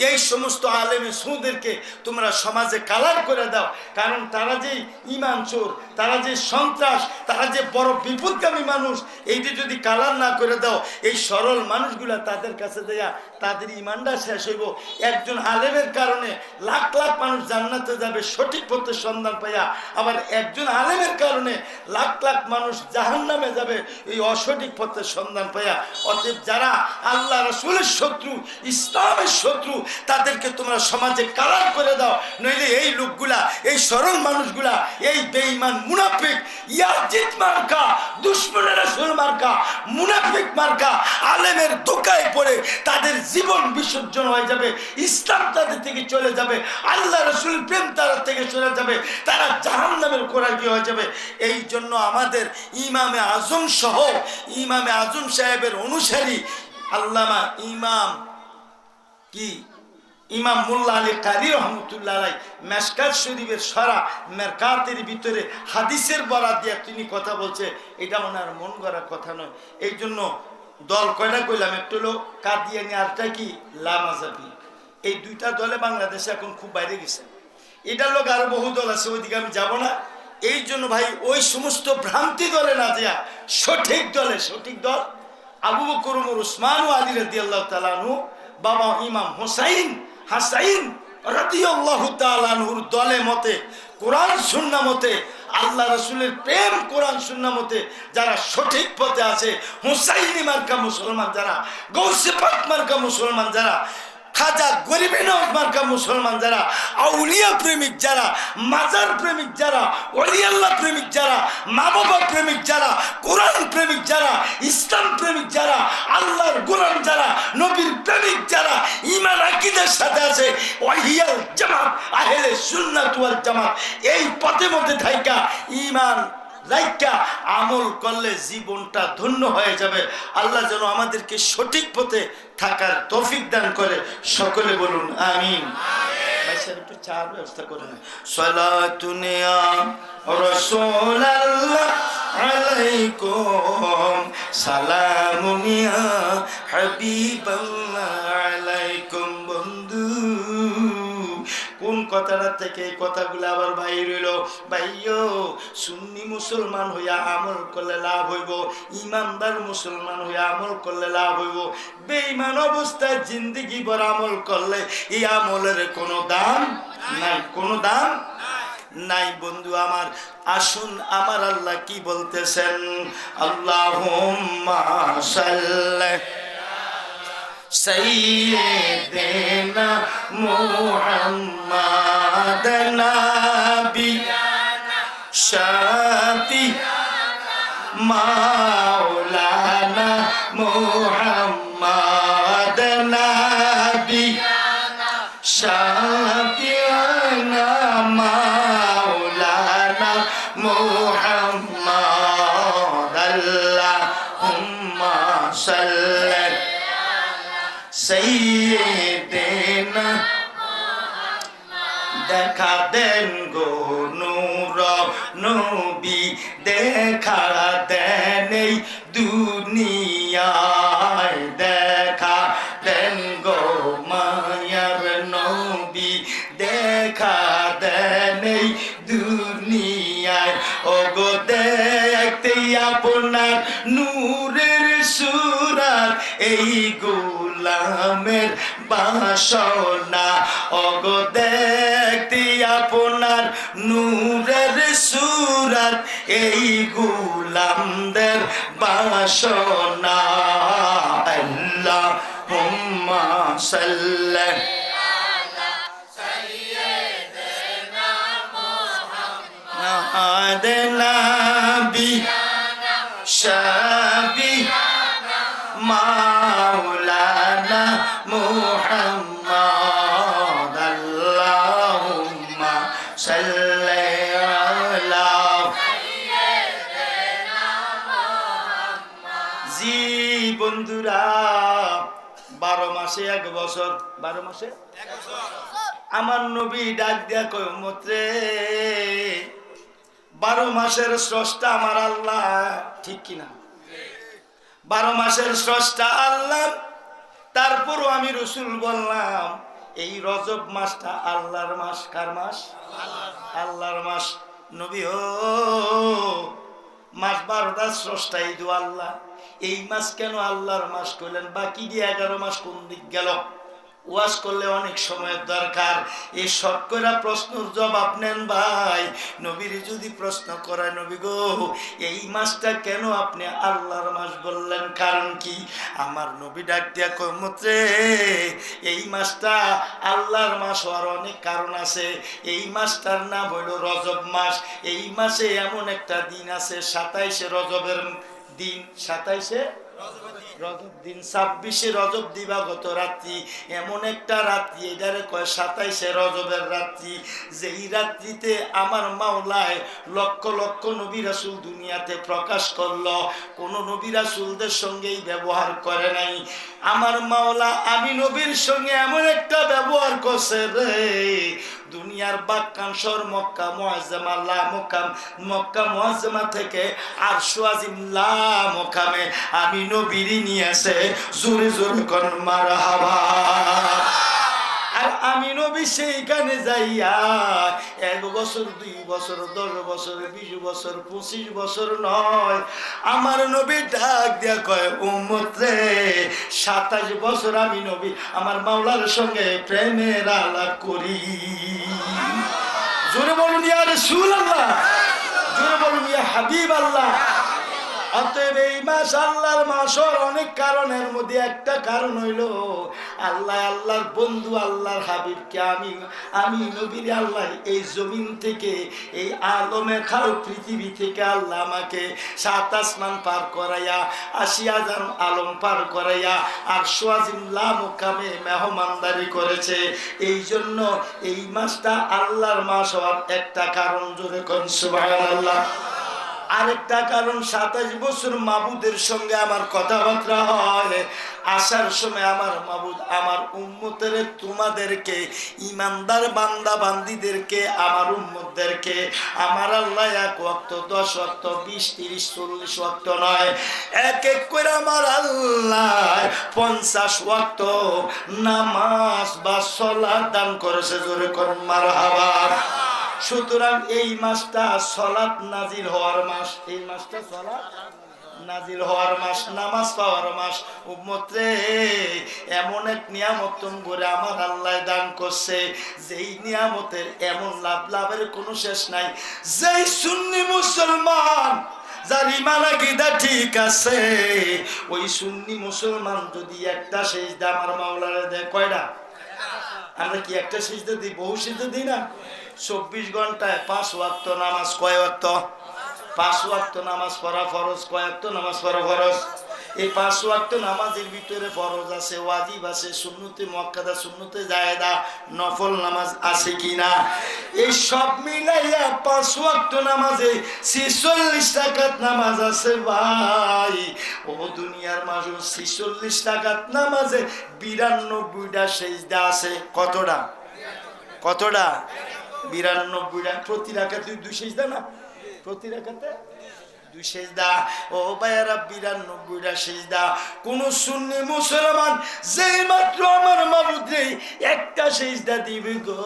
S1: এই সমস্ত আলেমে সুদেরকে তোমরা সমাজে কালার করে দাও। কারণ তারা যে ইমান চোর, তারা যে সন্ত্রাস, তারা যে বড় বিপদগামী মানুষ, এইটা যদি কালার না করে দাও, এই সরল মানুষগুলা তাদের কাছে দেয়া তাদের ইমানটা শেষ হইব। একজন আলেমের কারণে লাখ লাখ মানুষ জান্নাতে যাবে সঠিক পথের সন্ধান পাইয়া, আবার একজন আলেমের কারণে লাখ লাখ মানুষ জাহান্নামে যাবে এই অসঠিক পথের সন্ধান পাইয়া। অতএব যারা আল্লাহ রাসূলের শত্রু, ইসলামের শত্রু, তাদেরকে তোমরা সমাজে কালার করে দাও, নইলে এই লোকগুলা, এই সরল মানুষগুলা, এই বেঈমান মুনাফিক ইয়াজিদ মার্কা, দুশমনের রাসূল মার্কা, মুনাফিক মার্কা আলেমের ধোঁকায় পড়ে তাদের জীবন বিসর্জন হয়ে যাবে, ইসলাম তাদের থেকে চলে যাবে, আল্লাহ রাসূলের প্রেম তাদের থেকে চলে যাবে, তারা জাহান্নামের কোরাকি হয়ে যাবে। এই জন্য আমাদের ইমামে আজম সহ ইমামে আজম সাহেবের অনুসারী আল্লামা ইমাম মোল্লা আলী কারি রহমতুল্লাহ আলাই মেশকাত শরীফের সরা মেরকাতের ভিতরে হাদিসের বরাত দিয়ে তিনি কথা বলছে, এটা ওনার মন গড়া কথা নয়। এই জন্য দল কয়টা কইলাম, একটু হলো কাদিয়ানি, আরটা কি লামাজাবি। এই দুইটা দলে বাংলাদেশে এখন খুব বাইরে গেছে। এটা লোক আরো বহু দল আছে, ওইদিকে আমি যাব না। এই জন্য ভাই ওই সমস্ত ভ্রান্তি দলে না দিয়া সঠিক দলে, সঠিক দল আবু বকর ওমর উসমান ও আলী রাদিয়াল্লাহু তাআলা আনহু, বাবা ইমাম হোসাইন হাসাইন রাদিয়াল্লাহু তাআলা আনহুর দলে মতে, কোরআন সুন্নাহ মতে, আল্লাহ রাসূলের প্রেম কোরআন সুন্নাহ মতে যারা সঠিক পথে আছে, হোসাইনি মার্কা মুসলমান যারা, গৌসে পাক মার্কা মুসলমান যারা, খাজা গরিবে নওয়াজ মার্কা মুসলমান যারা, আউলিয়া প্রেমিক যারা, মাজার প্রেমিক যারা, ওলি আল্লাহ প্রেমিক যারা, মা বাবা প্রেমিক যারা, কোরআন প্রেমিক যারা, ইসলাম প্রেমিক যারা, আল্লাহর গোলাম যারা, নবীর প্রেমিক যারা, ঈমান আকীদার সাথে আছে, ওয়াহিয়াল জামাত, আহলে সুন্নাত ওয়াল জামাত, এই পথে মধ্যে থাইকা ঈমান রাইকা আমল করলে জীবনটা ধন্য হয়ে যাবে। আল্লাহ যেন আমাদেরকে সঠিক পথে থাকার তৌফিক দান করে, সকলে বলুন আমিন। একটু চার ব্যবস্থা করুন। সালাতুন ইয়া রাসূলুল্লাহ আলাইকুম, সালামুন ইয়া হাবিবাল্লাহ আলাইকুম। বন্ধু কোন কথাটা থেকে এই কথাগুলো আবার বাইর হইল? ভাইও, সুন্নি মুসলমান হইয়া আমল করলে লাভ হইব, ইমানদার মুসলমান হইয়া আমল করলে লাভ হইব। বেঈমান অবস্থায় জিন্দেগি ভর আমল করলে এই আমলের কোনো দাম নাই, কোনো দাম নাই। বন্ধু আমার, আসুন আমার আল্লাহ কি বলতেছেন, আল্লাহুম্মা সাল্লি সাইয়্যিদিনা মুহাম্মাদ নাবিয়ানা শাফি মাওলানা মুহাম্মাদ নাবিয়ানা শাফিয়ানা মাওলানা মুহাম্মাদ। আল্লাহুম্মা সাল্লি সাইয়্যিদিনা, দেখা দেন গো নূর নবী, দেখা দেন এই দুনিয়ায়, দেখা দেন গো মায়ার নবী। আপনার নূরের সুরাত এই গোলামের বাসনা ওগো দেখতে আপনার নূরের সুরাত এই গোলামদের বাসনা আল্লাহুম্মা সাল্লি নবী শাবি মাওলানা মুহাম্মদ আল্লাহুম্মা সাল্লি আলা জি বন্ধুরা 12 মাসে 1 বছর 12 মাসে 1 বছর আমার নবী ডাক দিয়া কয় উম্মত রে 12 মাসের স্রষ্টা আমার আল্লাহ ঠিক কি না 12 মাসের স্রষ্টা আল্লাহ তারপরও আমি রাসূল বললাম এই রজব মাসটা আল্লাহর মাস কার মাস আল্লাহর মাস নবী ও মাস 12টা স্রষ্টা এই দু আল্লাহ এই মাস কেন আল্লাহর মাস কইলেন বাকি দিয়ে 11 মাস কোন দিক গেল ওয়াজ করলে অনেক সময়ের দরকার এই শর্ট করে প্রশ্নের জবাব নেন ভাই নবীর যদি প্রশ্ন করায় নবী গো এই মাসটা কেন আপনি আল্লাহর মাস বললেন কারণ কি আমার নবী ডাক দিয়া কয় উম্মত রে এই মাসটা আল্লাহর মাস হওয়ার অনেক কারণ আছে এই মাসটার নাম হলো রজব মাস এই মাসে এমন একটা দিন আছে 27শে রজবের দিন 27শে রজব দিন 26শে রজব দিবাগত রাত্রি এমন একটা রাত্রি এটারে কয় 27শে রজবের রাত্রি যেই রাত্রিতে আমার মাওলায় লক্ষ লক্ষ নবী রাসূল দুনিয়াতে প্রকাশ করলো কোন নবী রাসূলদের সঙ্গেই ব্যবহার করে নাই আমার মাওলা আমি নবীর সঙ্গে এমন একটা ব্যবহার করছে রে দুনিয়ার বাক্কাংশর মক্কা মুআজ্জামা লা মুকাম মক্কা মুআজ্জামা থেকে আরশ আজিম লা মুকামে আমি নবীরই নিয়েছে জোরে জোরে কোন মারহাবা আর আমি নবী সেইখানে যাইয়া 1 বছর 2 বছর 10 বছর 20 বছর 25 বছর নয় আমার নবী ডাক দিয়া কয় উম্মত রে 27 বছর আমি নবী আমার মাওলার সঙ্গে প্রেমের আলাপ করি জোরে বলুন ইয়া রাসূলুল্লাহ জোরে বলুন ইয়া হাবিবাল্লাহ অতএব এই মাস আল্লাহর মাস অনেক কারণের মধ্যে একটা কারণ হইল আল্লাহ আল্লাহর বন্ধু আল্লাহর হাবিবকে আমি নবীর আল্লাহ এই জমিন থেকে এই আলমে খাও পৃথিবী থেকে আল্লাহ আমাকে 7 আসমান পার করাইয়া 80,000 আলম পার করাইয়া আরশ আজিম লা মুকামে মেহমানদারি করেছে এই জন্য এই মাসটা আল্লাহর মাস হওয়ার একটা কারণ জোরে কোন সুবহানাল্লাহ আরেকটা কারণ 27 বছর মাবুদের সঙ্গে আমার কথাবার্তা হয় আসার সময় আমার মাবুদ আমার উম্মতের তোমাদেরকে ঈমানদার বান্দা বান্দীদেরকে আমার উম্মতদেরকে আমার আল্লাহ 1 ওয়াক্ত 10 ওয়াক্ত 20 30 40 ওয়াক্ত নয় এক এক করে আমার আল্লাহ 50 ওয়াক্ত নামাজ বা সালাত দান করেছে জোরে করুন মারহাবা সুতরাং এই মাসটা সালাত নাজিল হওয়ার মাস এই মাসটা সালাত নাজিল হওয়ার মাস নামাজ পাওয়ার মাস উম্মত রে এমন এক নিয়ামত করে আমার আল্লাহ দান করছে যেই নিয়ামতের এমন লাভের কোনো শেষ নাই যেই সুন্নি মুসলমান যার ঈমান আকীদা ঠিক আছে ওই সুন্নি মুসলমান যদি একটা সিজদা আমার মাওলারে দেয় কয়টা আমরা কি একটা সিজদা দিই বহু সিজদা দিই না 24 ঘন্টায় 5 ওয়াক্ত নামাজ কয় ওয়াক্ত 5 ওয়াক্ত নামাজ পড়া ফরজ কয় ওয়াক্ত নামাজ পড়া ফরজ এই 5 ওয়াক্ত নামাজের ভিতরে ফরজ আছে ওয়াজিব আছে সুন্নতে মুআক্কাদা সুন্নতে জায়েদা নফল নামাজ আছে কিনা এই সব মিলাইয়া 5 ওয়াক্ত নামাজে 46 রাকাত নামাজ আছে ভাই ও দুনিয়ার মাঝে 46 রাকাত নামাজে 92টা সিজদা আছে কতটা 92টা প্রতি রাকাতে 2 সিজদা না প্রতি রাকাতে দুই সেজদা। ও ভাইয়েরা 92টা সেজদা। কোন সুন্নি মুসলমান যেই মাত্র আমার মাবুদরে একটা সেজদা দিবে গো,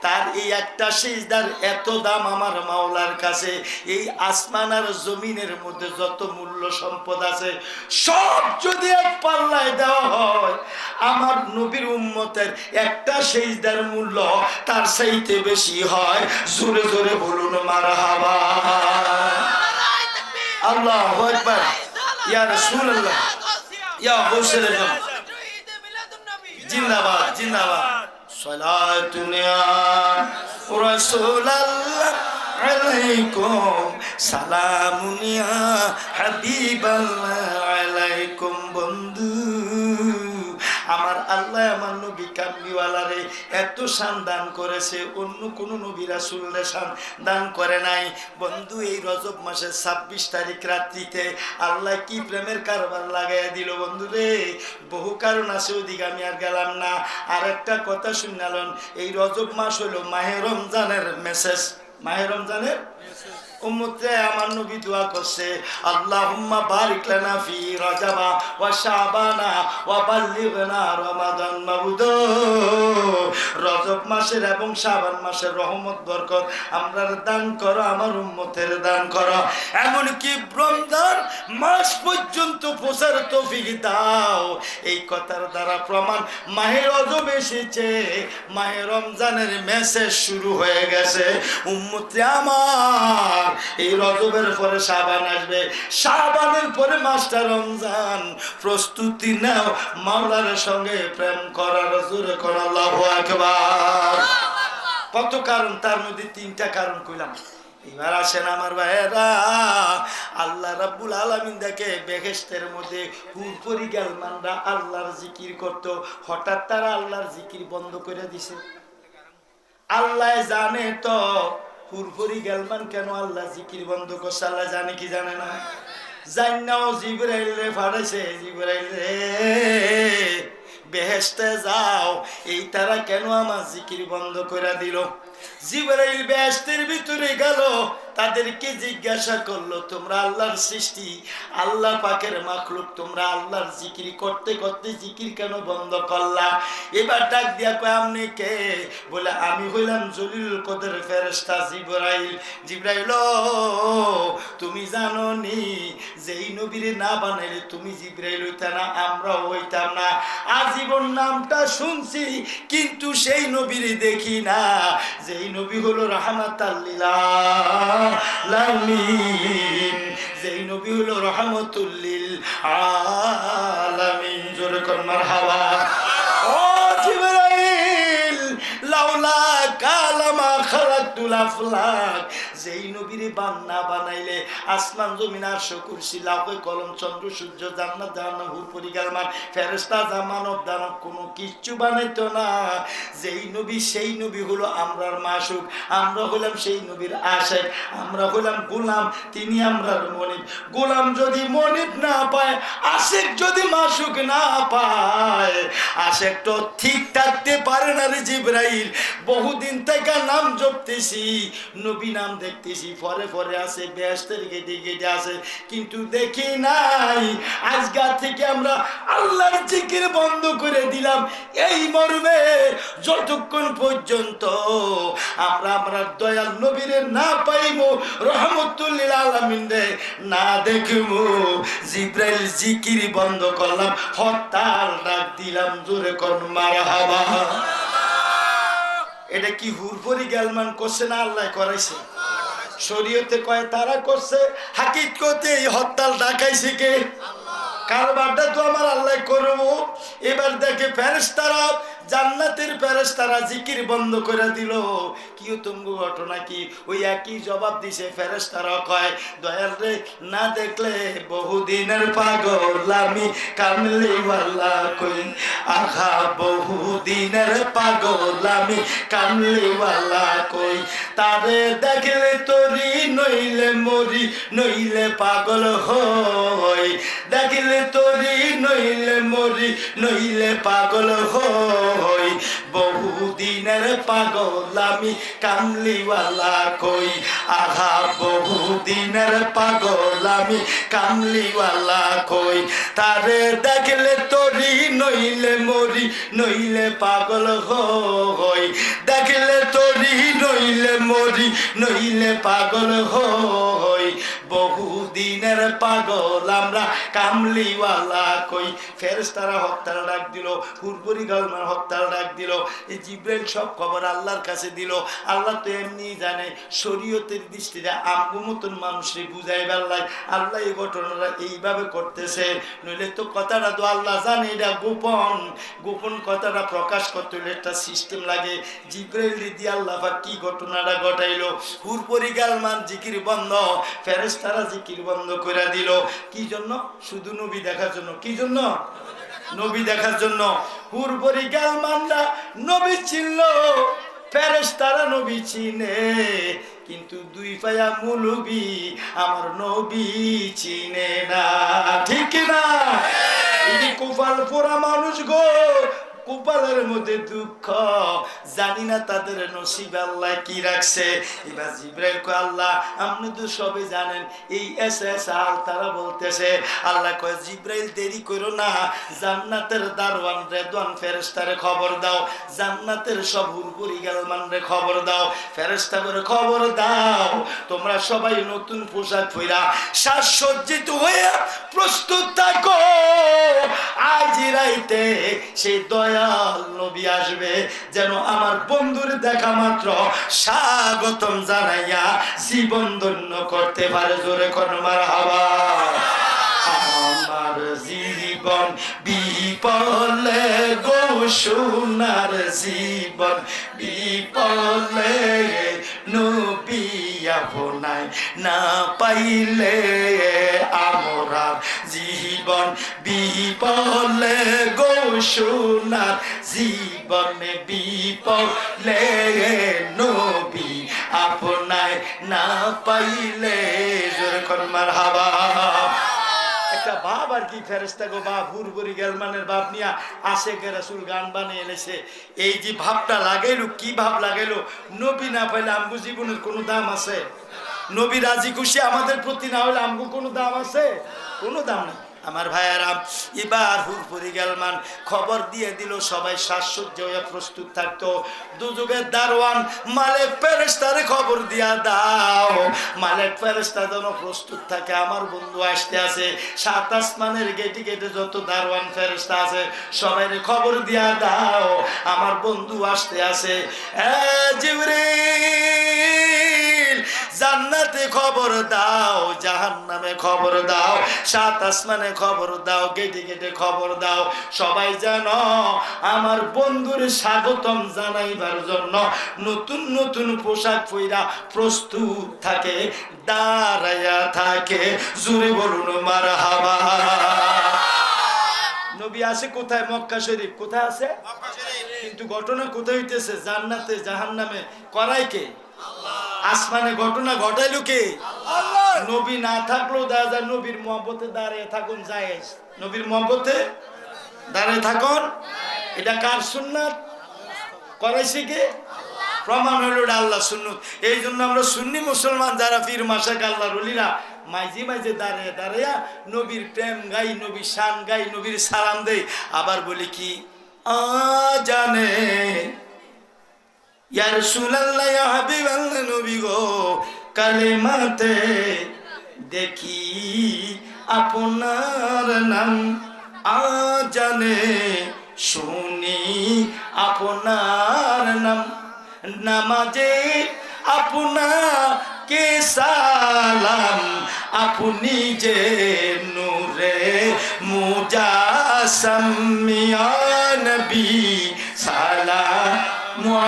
S1: তার এই একটা সেজদার এত দাম আমার মাওলার কাছে। এই আসমান আর জমিনের মধ্যে যত মূল্য সম্পদ আছে সব যদি এক পাল্লায় দেওয়া হয়, আমার নবীর উম্মতের একটা সেজদার মূল্য তার চাইতে বেশি হয়। জোরে জোরে বলুন মারহাবা। আল্লাহু আকবার। ইয়া রাসূলুল্লাহ, ইয়া গাউসুল আজম, জিন্দাবাদ জিন্দাবাদ। সালাতুন ইয়া রাসূলুল্লাহ আলাইকুম, সালামুন ইয়া হাবিবাল্লাহ আলাইকুম। বন্ধু আমার আল্লাহ আমার নবী কামলিওয়ালারে এত শান দান করেছে, অন্য কোন নবী রাসূলরে শান দান করে নাই। বন্ধু এই রজব মাসের 26 তারিখ রাত্রিতে আল্লাহ কি প্রেমের কারবার লাগাইয়া দিল বন্ধু রে। বহু কারণ আছে, ওদিকে আমি আর গেলাম না। আর একটা কথা শুনালেন, এই রজব মাস হলো মাহে রমজানের মেসেজ, মাহে রমজানের উম্মতে আমার নবী দোয়া করছে, আল্লাহুম্মা বারিক লানা ফি রজবা ওয়া শাবানা ওয়া বাল্লিগনা রমাদান। মাবুদ রজব মাসের এবং শাবান মাসের রহমত বরকত আমরা দান করো, আমার উম্মতের দান করো। এমন কি রমজান মাস পর্যন্ত পৌঁছার তৌফিক দাও। এই কথার দ্বারা প্রমাণ মাহে রজব এসেছে, মাহে রমজানের মেসেজ শুরু হয়ে গেছে। উম্মতে আমার এই রজবের পরে শাবান আসবে, শাবানের পরে মাসটা রমজান। প্রস্তুতি নাও মাওলার সঙ্গে প্রেম করার। জোরে কর আল্লাহু আকবার। কত কারণ, তার মধ্যে 3টা কারণ কইলাম। এবার আসেন আমার ভাইয়েরা, আল্লাহ রাব্বুল আলামিন দেখে বেহেশতের মধ্যে হুরপরি গেলমানরা আল্লাহর জিকির করত, হঠাৎ তারা আল্লাহর জিকির বন্ধ করে দিছে। আল্লাহ জানে তো হুরপরি গেলমান কেন আল্লাহ জিকির বন্ধ করছে। আল্লাহ জানে কি জানে না? জান্নাও জিবরাইল রে ফাড়াইছে, জিবরাইল রে বেহেশতে যাও, এই তারা কেন আমার জিকির বন্ধ করে দিল? জিবরাইল বেহেশতের ভিতরে গেল, তাদেরকে জিজ্ঞাসা করলো, তোমরা আল্লাহর সৃষ্টি, আল্লাহ পাকের মাখলুক, তোমরা আল্লাহর জিকির করতে করতে জিকির কেন বন্ধ করলা? এবার ডাক দিয়া কয়, আপনি কে? বলে, আমি হইলাম জলিলুল কদর ফেরেশতা জিবরাইল। জিবরাইল তুমি জানো নি যেই নবীরে না বানাইলে তুমি জিবরাইল হইতা না, আমরা হইতাম না। আজীবন নামটা শুনছি কিন্তু সেই নবীরে দেখি না, যেই নবী হলো রাহমাতাল লিল আলামিন, যেই নবী হলো রাহমাতুল লিল আলামিন। জোরে কর মারহাবা। ও জিবরাইল, লাউলা কালামা খালাকতুল আফলাক, যেই নবীরে বান্না বানাইলে আসমান জমিন আরশ কুরসি লাউহে কলম চন্দ্র সূর্য জান্নাত জাহান্নাম হুরপরি গেলমান ফেরেশতা মানব দানব কোনো কিচ্ছু বানাইতো না। যেই নবী সেই নবী হলো আমরার মাসুক, আমরা হলাম সেই নবীর আশিক, আমরা হলাম গোলাম, তিনি আমরার মনিব। গোলাম যদি মনিব না পায়, আশিক যদি মাসুক না পায়, আশিক তো ঠিক থাকতে পারে না রে জিবরাইল। বহুদিন থেকে নাম জপতেছি, নবী নাম দেখতেছি, পরে পরে আছে বেহেশতের গেটে গেটে আছে, কিন্তু দেখি নাই। আজকে থেকে আমরা আল্লাহর জিকির বন্ধ করে দিলাম এই মর্মে, যতক্ষণ পর্যন্ত আমরা আমরা দয়াল নবীরে না পাইবো, রহমতুল লিল আলামিন রে না দেখবো। জিবরাইল জিকির বন্ধ করলাম, হরতাল ডাক দিলাম। জোরে কর মারহাবা। এটা কি হুরপরি গেলমান করছে না আল্লাহ করাইছে? শরীয়তে কয় তারা করছে, হাকিকতে এই হরতাল ডাকাইছে কে? কারবারটা তো আমার আল্লাহ করবো। এবার দেখে ফেরেশতারা, জান্নাতের ফেরেশতারা জিকির বন্ধ করে দিল। কি তুঙ্গ ঘটনা কি? ওই একই জবাব দিছে ফেরেশতারা, কয় দয়াল রে না দেখলে বহুদিনের পাগল আমি কামলিওয়ালা কই, আহা বহুদিনের পাগল আমি কামলিওয়ালা কই, তারে দেখলে তোরি নইলে মরি, নইলে পাগল হই, দেখলে তোরি নইলে মরি, নইলে পাগল হই, বহুদিনের পাগল আমি কামলিওয়ালা কই, আহা বহুদিনের পাগল আমি কামলিওয়ালা কই, তারে দেখলে তরি নইলে মরি নইলে পাগল হই, দেখলে তরি নইলে মরি নইলে পাগল হই, বহুদিনের পাগল আমরা কামলিওয়ালা কই। ফেরেশতারা হত্যার ডাক দিল, হুরপুরি গালমার হত্যার ডাক দিল, এই জিবরাইল সব খবর আল্লাহর কাছে দিল। আল্লাহ তো এমনি জানে শরীয়তের দৃষ্টিতে আমগো মতন মানুষকে বুঝাই বেলায় আল্লাহ এই ঘটনাটা এইভাবে করতেছে, নইলে তো কথাটা তো আল্লাহ জানে এটা গোপন, গোপন কথাটা প্রকাশ করতে হলে একটা সিস্টেম লাগে। জিবরাইল দিয়ে আল্লাহ কি ঘটনাটা ঘটাইলো, হুরপুরি গালমান জিকির বন্ধ, ফেরেশতারা জিকির বন্ধ করে দিল। কি জন্য? শুধু নবী দেখার জন্য। কি জন্য? নবী দেখার জন্য। হুরপুরি গালমানরা নবী চিনল, ফেরেশতারা নবী চিনে, কিন্তু দুই পায়া মুলুবি আমার নবী চিনে না। ঠিক না? এই কুফাল পোড়া মানুষ গো, কপালের মধ্যে দুঃখ, জানি না তাদের নসিব আল্লাহ কি রাখছে। এবার জিবরাইল কয় আল্লাহ আপনি তো সবে জানেন, এই এসএসআর তারা বলতেছে, আল্লাহ কয় জিবরাইল দেরি করো না, জান্নাতের দারওয়ান রেদওয়ান ফেরেশতারে খবর দাও, জান্নাতের সব হুরপুরি গালমানরে খবর দাও, ফেরেশতা করে খবর দাও তোমরা সবাই নতুন পোশাক পরা সাজসজ্জিত হয়ে প্রস্তুত থাকো, আজ রাইতে সেই দয়াল নবী আসবে, যেন আমার বন্ধুর দেখা মাত্র স্বাগতম জানাইয়া জীবন ধন্য করতে পারে। জোরে কোন মারহাবা। আমার জীবন বিপলে গো সোনার জীবন বিপলে, নবী আপনায় না পাইলে আমরা জীবন বিপলে গো সোনার জীবন বিপলে, নবী আপনায় না পাইলে। যেরকম মারহাবা। একটা বাপ আর কি ফেরেশতা গো বাপ, হুরপুরি গালমানের বাপ নিয়া আশেকে রাসূল গান বানিয়ে এনেছে। এই যে ভাবটা লাগাইলো, কি ভাব লাগাইলো, নবী না পাইলে আমগো জীবনের কোনো দাম আছে? নবী রাজি খুশি আমাদের প্রতি না হলে আমগো কোনো দাম আছে? কোনো দাম নেই। আমার ভাইয়ারাম, এবার হুরপুরি গালমান খবর দিয়ে দিল সবাই সাজসজ্জ হয়ে প্রস্তুত থাকতো। দুযুগের দারওয়ান মালিক ফেরেশতারে খবর দিয়া দাও, মালিক ফেরেশতা যেন প্রস্তুত থাকে, আমার বন্ধু আসতে আছে। সাত আসমানের গেটে গেটে যত দারওয়ান ফেরেশতা আছে সবাইরে খবর দিয়া দাও আমার বন্ধু আসতে আছে। জিবরিল জান্নাতে খবর দাও, জাহান্নামে খবর দাও, সাত আসমানে খবর দাও, গেটে গেটে খবর দাও, সবাই যেন আমার বন্ধুর স্বাগতম জানাইবার জন্য নতুন নতুন পোশাক পইরা প্রস্তুত থাকে, দাঁড়ায়া থাকে। জোরে বলুন মারহাবা। নবী আছে কোথায়? মক্কা শরীফ। কোথায় আছে? মক্কা শরীফ। কিন্তু ঘটনা কোথায় হইতেছে? জান্নাতে জাহান্নামে। করাই কে? আসমানে ঘটনা ঘটাইলো কে? আল্লাহ। নবী না থাকলেও দেখা যায় নবীর মহব্বতে দাঁড়িয়ে থাকুন জায়েজ, নবীর মহব্বতে দাঁড়িয়ে থাকুন। এটা কার সুন্নাত? করাইছে কে? প্রমাণ হলো এটা আল্লাহ সুন্নত। এই জন্য আমরা সুন্নি মুসলমান যারা পীর মাশাক আল্লাহর ওলিরা মাইজে মাইজে দাঁড়িয়ে দাঁড়িয়ে নবীর প্রেম গাই, নবীর শান গাই, নবীর সালাম দেই। আবার বলি কি জানে ইয়া রাসূলুল্লাহ ইয়া হাবিবাল্লাহ, নবী গো কালেমাতে দেখি আপনার নাম, জানে শুনি আপনার নাম, নামাজে আপনাকে সালাম, আপনি যে নূরে মুজাসসাম, ইয়া নবী সালাম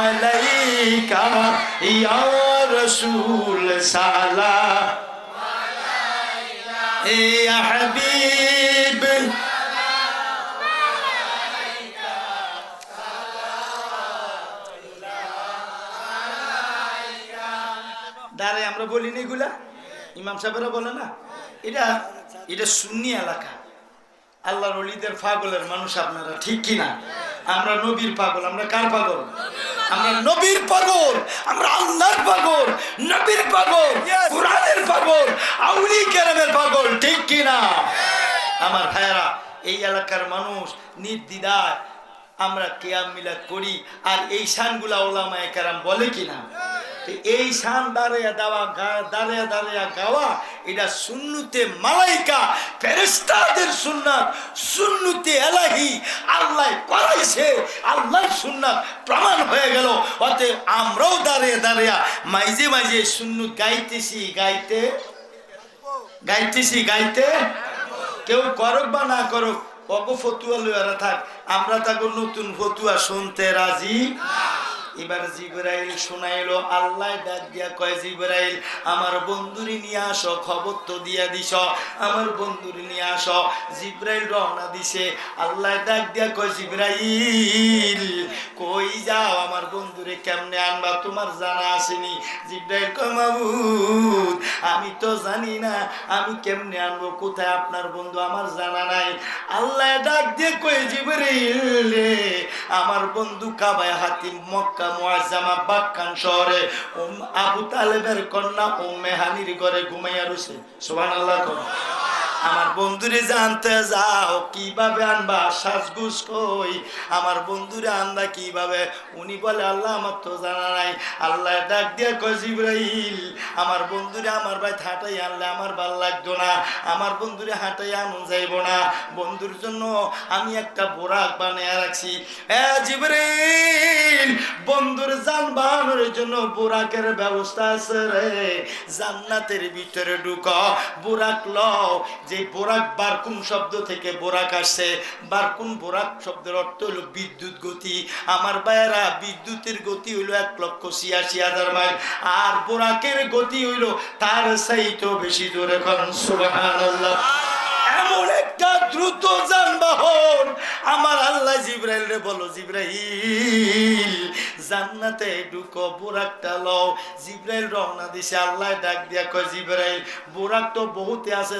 S1: আলাইকা, ইয়া রাসূল সালাম আলাইকা, ইয়া হাবিব দাঁড়ে আমরা বলি না এগুলা, ইমাম সাহেবরা বলে না। এটা এটা সুন্নি এলাকা, আল্লাহর ওলিদের পাগলের মানুষ আপনারা, ঠিক কিনা? আমরা নবীর পাগল। আমরা কার পাগল? আমরা নবীর পাগল, আমরা আল্লাহর পাগল, নবীর পাগল, কোরআনের পাগল, আউলিয়া কেরামের পাগল, ঠিক কি না? আমার ভাইয়েরা, এই এলাকার মানুষ নির্দ্বিধায় আমরা কিয়াম মিলাদ করি, আর এই শানগুলা ওলামায়ে কেরাম বলে কিনা? এই শান দাঁড়িয়ে দেওয়া, দাঁড়িয়ে দাঁড়িয়ে গাওয়া, এটা সুন্নতে মালাইকা ফেরেশতাদের সুন্নাত, সুন্নতে এলাহি আল্লাহ করাইছে, আল্লাহর সুন্নাত প্রমাণ হয়ে গেল। অতএব আমরাও দাঁড়িয়ে দাঁড়িয়ে মাঝে মাঝে সুন্নত গাইতেছি, গাইতে কেউ করুক বা না করুক, অগ ফতুয়া লইয়ারা থাক, আমরা তাকে নতুন ফতুয়া শুনতে রাজি। এবার জিবরাইল শোনাইলো, আল্লাহ ডাক দিয়া কয়, জিবরাইল আমার বন্ধুরি নিয়ে আসো, খবর তো দিয়া দিছ, আমার বন্ধুরি নিয়ে আসো। জিবরাইল রওনা দিছে, আল্লাহ ডাক দিয়া কয়, জিবরাইল কই যাও, আমার বন্ধুরে কেমনে আনবা, তোমার জানা আসেনি? জিবরাইল কয়, মাবুদ আমি তো জানি না, আমি কেমনে আনবো, কোথায় আপনার বন্ধু, আমার জানা নাই। আল্লাহ ডাক দিয়ে কয়, জিবরাইল রে আমার বন্ধু কাবায় হাতিম মক্কা মুআজ্জামা বাক্কান শহরে আবু তালেবের কন্যা উম্মে হানির ঘরে ঘুমাইয়া রইছে। সুবহানাল্লাহ। আমার বন্ধুরে জানতে যাও, কিভাবে আনবা, সাজগুজ কই, আমার বন্ধুরে আনবা কিভাবে? উনি বলে, আল্লাহ আমার তো জানা নাই। আল্লাহ ডাক দিয়ে কয়, জিবরাইল আমার বন্ধুরে আমার ভাই হাঁটাই আনলে আমার ভাল লাগতো না, আমার বন্ধুরে হাঁটাই আনুন যাইব না, বন্ধুর জন্য আমি একটা বোরাক বানিয়ে রাখছি। জিবরাইল বন্ধুর যান বাহনের জন্য বোরাকের ব্যবস্থা আছে রে, জান্নাতের ভিতরে ঢুকো, বোরাক লও। যে বোরাক, বারকুন শব্দ থেকে বোরাক আসছে, বারকুন বোরাক শব্দের অর্থ হলো বিদ্যুৎ গতি। আমার ভাইয়েরা, বিদ্যুতের গতি হইল 1,86,000 মাইল, আর বোরাকের গতি হইল তার চাইতেও বেশি জোরে। সুবহানাল্লাহ। এমন একটা দ্রুত যানবাহন, আমার আল্লাহ জিবরাইল রে বলো, জিবরাইল জান্নাতে ঢুকো, বোরাকটা লও। জিবরাইল রওনা দিছে। আল্লাহ ডাক দিয়া কয়, জিবরাইল বোরাক তো বহুতে আছে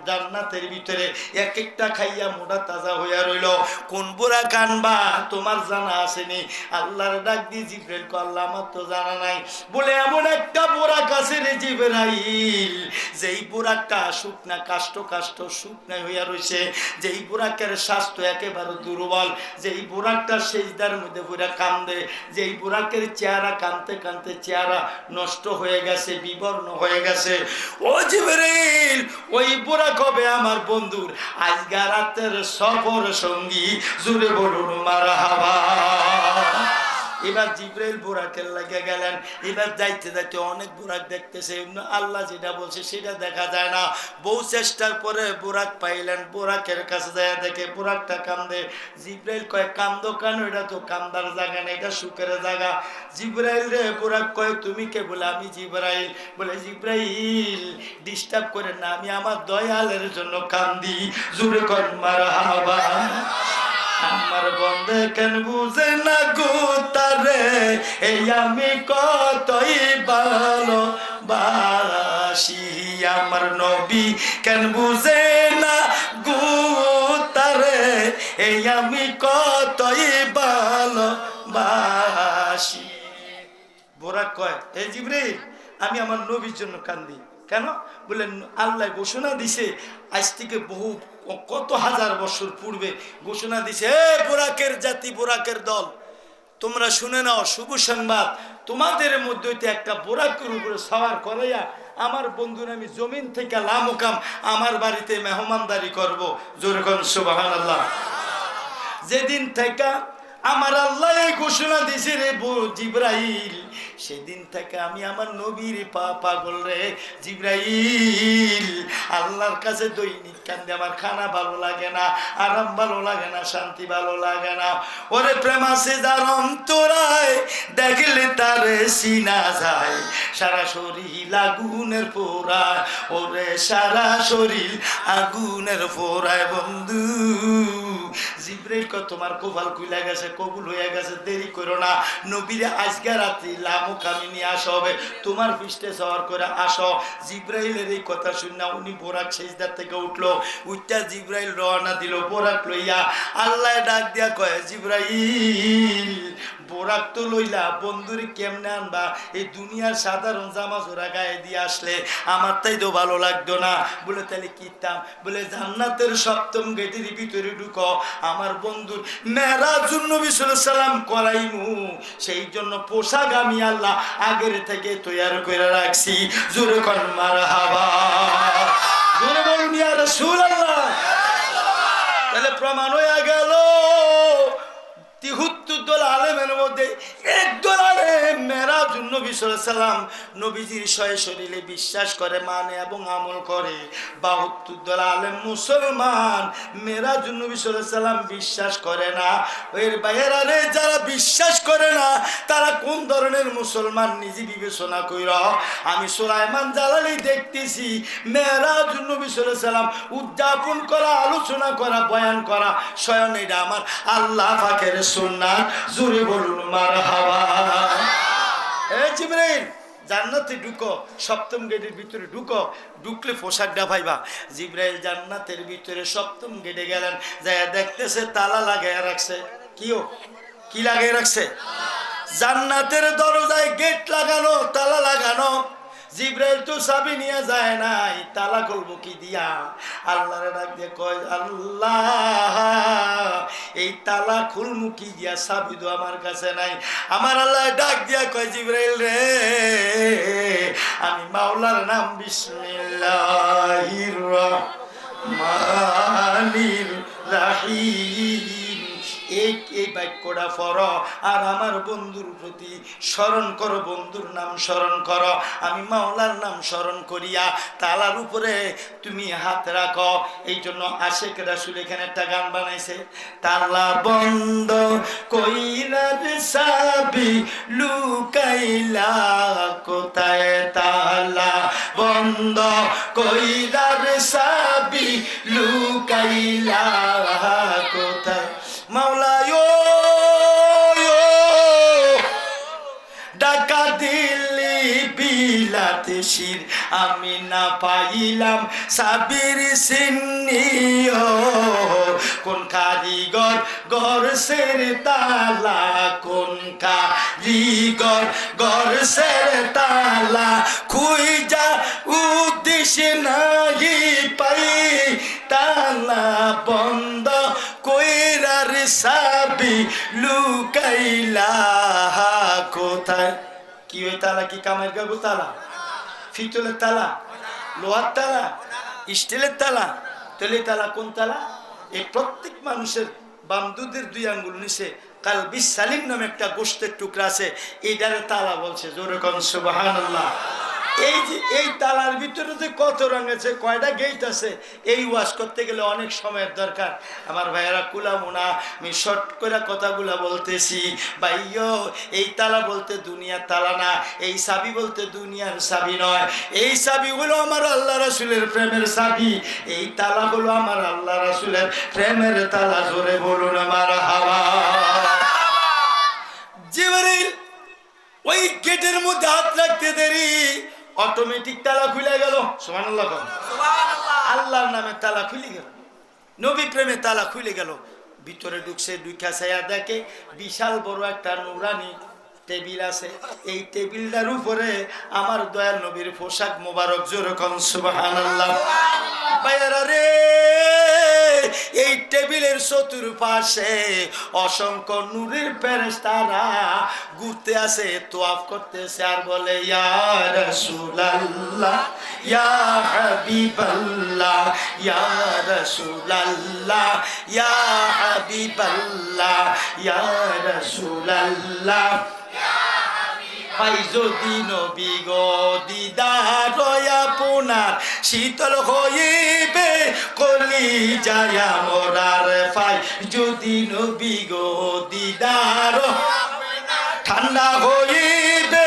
S1: জান্নাতের ভিতরে, এক একটা খাইয়া মোটা তাজা হইয়া রইল, কোন বোরাক আনবা তোমার জানা আসেনি? আল্লাহর ডাক দিয়ে জিবরাইল কয়, আল্লাহ আমার তো জানা নাই। বলে, এমন একটা বোরাক আছে রে জিবরাইল, যেই বোরাকটা শুকনা কাষ্ট শুকনা হইয়া রইছে, যেই বোরাকের স্বাস্থ্য একেবারে দুর্বল, যেই বোরাকটা সেজদার মধ্যে পুরা কান্দে, যেই বোরাকের চেহারা কানতে কানতে চেহারা নষ্ট হয়ে গেছে, বিবর্ণ হয়ে গেছে। ও জিবরাইল, ওই বোরাক হবে আমার বন্ধুর আজকে রাতের সফর সঙ্গী। জোরে বলুন মারহাবা। এবার জিবরাইল বোরাকের লাগে গেলেন। এবার যাইতে যাইতে অনেক বোরাক দেখতেছে, আল্লাহ যেটা বলছে সেটা দেখা যায় না। বহু চেষ্টার পরে বোরাক পাইলেন, বোরাকের কাছে যায়, দেখে বোরাকটা কান্দে। জিবরাইল কয়, কান্দো কেন? এটা তো কান্দার জায়গা না, এটা সুখের জায়গা। জিবরাইল রে বোরাক কয়, তুমি কে? বলে, আমি জিবরাইল। বলে, জিবরাইল ডিস্টার্ব করে না, আমি আমার দয়ালের জন্য কান্দি। জোরে কর মারহাবা। আমার বন্ধে কেন বুঝে না গো তারে, এই আমি কতই ভালোবাসি, আমার নবী কেন বুঝে না গো তারে, এই আমি কতই ভালোবাসি। বোরাক কয়, এই জিবরাইল আমি আমার নবীর জন্য কান্দি। কেন? বললেন, আল্লাহ ঘোষণা দিছে, আজ থেকে বহু কত হাজার বছর পূর্বে ঘোষণা দিছে, হে বোরাকের জাতি, বোরাকের দল, তোমরা শুনে নাও শুভ সংবাদ, তোমাদের মধ্যে একটা বোরাকের উপরে সওয়ার করাইয়া আমার বন্ধুর আমি জমিন থেকে লামুকাম আমার বাড়িতে মেহমানদারি করব। জোরে কোন সুবহানাল্লাহ। যেদিন থেকে আমার আল্লাহ ঘোষণা দিছে রে জিবরাইল, সেদিন থেকে আমি আমার নবীর পাগল রে জিবরাইল। আল্লাহর কাছে দৈনিক কান্দে, আমার খানা ভালো লাগে না, আরাম ভালো লাগে না, শান্তি ভালো লাগে না। ওরে প্রেম আছে যার অন্তরায়, দেখলে তারে সিনা যায়, সারা শরীর আগুনের পোড়ায়, ওরে সারা শরীর আগুনের পোড়ায়। বন্ধু জিবরাইল কয়, তোমার কপাল খুলে গেছে, কবুল হয়ে গেছে, দেরি করো না, নবীরে আজকে রাত্রি লাম আমুক আমি নিয়ে আসা হবে, তোমার পৃষ্ঠে সওয়ার করে আসো। জিব্রাইলের এই কথা শুনে উনি বোরাক সেজদা থেকে উঠলো, উঠটা জিব্রাইল রওনা দিল বোরাক লইয়া। আল্লাহ ডাক দিয়া কয়, জিব্রাইল বোরাক তো লইলা, বন্ধুরে কেমনে আনবা? এই দুনিয়ার সাধারণ জামা জোড়া গায়ে দিয়ে আসলে আমার তাই তো ভালো লাগতো না। বলে তাহলে কিতাম? বলে জান্নাতের সপ্তম গেটের ভিতরে ঢুকো, আমার বন্ধুর মেরাজুন নবী সাল্লাল্লাহু আলাইহি সাল্লাম করাইমু, সেই জন্য পোশাক আমি আল্লাহ আগের থেকে তৈরি করে রাখছি। জোরে কোন মারহাবা, জোরে বলুন ইয়া রাসূলুল্লাহ। তাহলে প্রমাণ হয়ে গেল ৭৩ দল আলেমের মধ্যে একদল আলেম মেরাজুন নবী সাল্লাল্লাহু আলাইহি সাল্লাম নবীজির শয়ে শরীরে বিশ্বাস করে, মানে এবং আমল করে। ৭২ দল আলেম মুসলমান মেরাজুন নবী সাল্লাল্লাহু আলাইহি সাল্লাম বিশ্বাস করে না। এর বাইরে রে যারা বিশ্বাস করে না তারা কোন ধরনের মুসলমান নিজে বিবেচনা কইরা। আমি সুলাইমান জালালি দেখতেছি মেরাজুন নবী সাল্লাল্লাহু আলাইহি সাল্লাম উদযাপন করা, আলোচনা করা, বয়ান করা স্বয়ং এটা আমার আল্লাহ পাকের সুন্নাত। জোরে বলুন মারহাবা। এ জিবরাইল জান্নাতে ঢুকো, সপ্তম গেটের ভিতরে ঢুকো, ঢুকলে পোশাকটা পাইবা। জিবরাইল জান্নাতের ভিতরে সপ্তম গেটে গেলেন, যায় দেখতেছে তালা লাগাইয়া রাখছে। কি লাগাই রাখছে? জান্নাতের দরজায় গেট লাগানো, তালা লাগানো। জিবরাইল তো চাবি নিয়ে যায় নাই, তালা খুলবো কি দিয়া? আল্লাহরে ডাক দিয়ে কয়, আল্লাহ এই তালা খুলমু কি দিয়া? চাবি তো আমার কাছে নাই। আমার আল্লাহ ডাক দিয়া কয়, জিবরাইল রে আমি মাওলার নাম বিসমিল্লাহির রহমানির রহিম এই বাক্যটা পড়ো আর আমার বন্ধুর প্রতি স্মরণ করো, বন্ধুর নাম স্মরণ করো। আমি মাওলার নাম স্মরণ করিয়া তালার উপরে তুমি হাত রাখো। এই জন্য আশেক রাসূল এখানে একটা গান বানাইছে, তালা বন্ধ কইরার সাবি লুকাইলা কোথায়? তালা বন্ধ কইরার সাবি লুকাইলা কোথায়? মাওলায় ডাকা দিল্লি বিলাতে শির আমি না পাইলাম সাবির সিন্নিও। কোন কারিগর গরসের তালা, কোন কারিগর গরসের তালা খুইজা উদ্দেশ্যে নাহি পাই। তালা বন্ধ কইরার সাবি লুকাইলা কোথায়? কি ওই তালা? কি কামের গাবু তালা, ফিতলের তালা, লোহার তালা, স্টিলের তালা? তেলে তালা কোন তালা? এই প্রত্যেক মানুষের বামদুদের 2 আঙ্গুল নিচে কালবি সালিম নামে একটা গোশতের টুকরা আছে, এইটারে তালা বলছে। জোরে কোন সুবহানাল্লাহ। এই যে এই তালার ভিতরে যে কত রঙ আছে, কয়টা গেট আছে, এই ওয়াজ করতে গেলে অনেক সময়ের দরকার। আমার ভাইয়েরা কুলামুনা, আমি শর্ট করে কথাগুলা বলতেছি। ভাইও এই তালা বলতে দুনিয়ার তালা না, এই চাবি বলতে দুনিয়ার চাবি নয়। এই চাবি হলো আমার আল্লাহ রাসূলের প্রেমের চাবি, এই তালা হলো আমার আল্লাহ রাসূলের প্রেমের তালা। জোরে বলুন মারহাবা। জিবরাইল ওই গেটের মধ্যে হাত রাখতে দেরি অটোমেটিক তালা খুলে গেল। সুবহানাল্লাহ, আল্লাহর নামে তালা খুলে গেল, নবী প্রেমে তালা খুলে গেল। ভিতরে ঢুকছে, ঢুকা ছায়া দেখে বিশাল বড় একটা নুরানি টেবিল আছে। এই টেবিলটার উপরে আমার দয়াল নবীর পোশাক মোবারক। যেরকম সুবহানাল্লাহ। ভাইয়ারা রে, এই টেবিলের চতুর্পাশে অসংখ্য নূরের ফেরেশতারা ঘুরতে আছে, তোয়াফ করতেছে আর বলে, ইয়া রাসূলুল্লাহ, ইয়া হাবিবাল্লাহ, ইয়া রাসূলুল্লাহ, ইয়া হাবিবাল্লাহ, ইয়া রাসূলুল্লাহ। পাই যদি নবী গো দিদার আপনার, শীতল হইবে কলিজায় মোরার। পাই যদি নবী গো দিদার, ঠান্ডা হইবে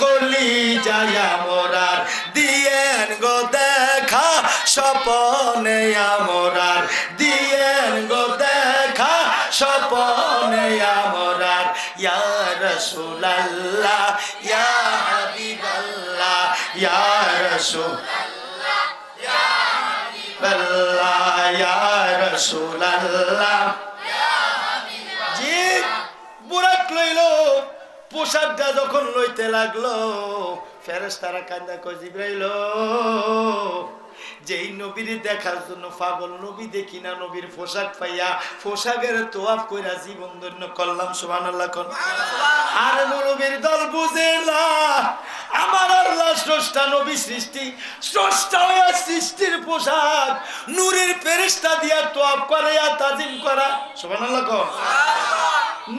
S1: কলিজায় মোরার। দিয়েন গো দেখা স্বপনে আমরার, দিয়েন গো দেখা স্বপনে আমরার। ইয়া রাসূলুল্লাহ, ইয়া ইয়া রাসূলুল্লাহ ইয়া রাসূলুল্লাহ। জি বুরাক লইল, পোশাকটা যখন লইতে লাগলো ফেরেশতারা কান্দা কয় জিবরাইল যেই নবীর দেখার জন্য পাগল, নবী দেখি না, নবীর পোশাক পাইয়া পোশাকের তোয়াফ কইরা জীবন ধন্য করলাম। সুবহানাল্লাহ কোন। আর নবীর দল বুঝে না আমার আল্লাহ স্রষ্টা, নবী সৃষ্টি, স্রষ্টা হইয়া সৃষ্টির পোশাক নূরের ফেরেশতা দিয়া তোয়াফ করাইয়া তাজিম করা। সুবহানাল্লাহ কোন।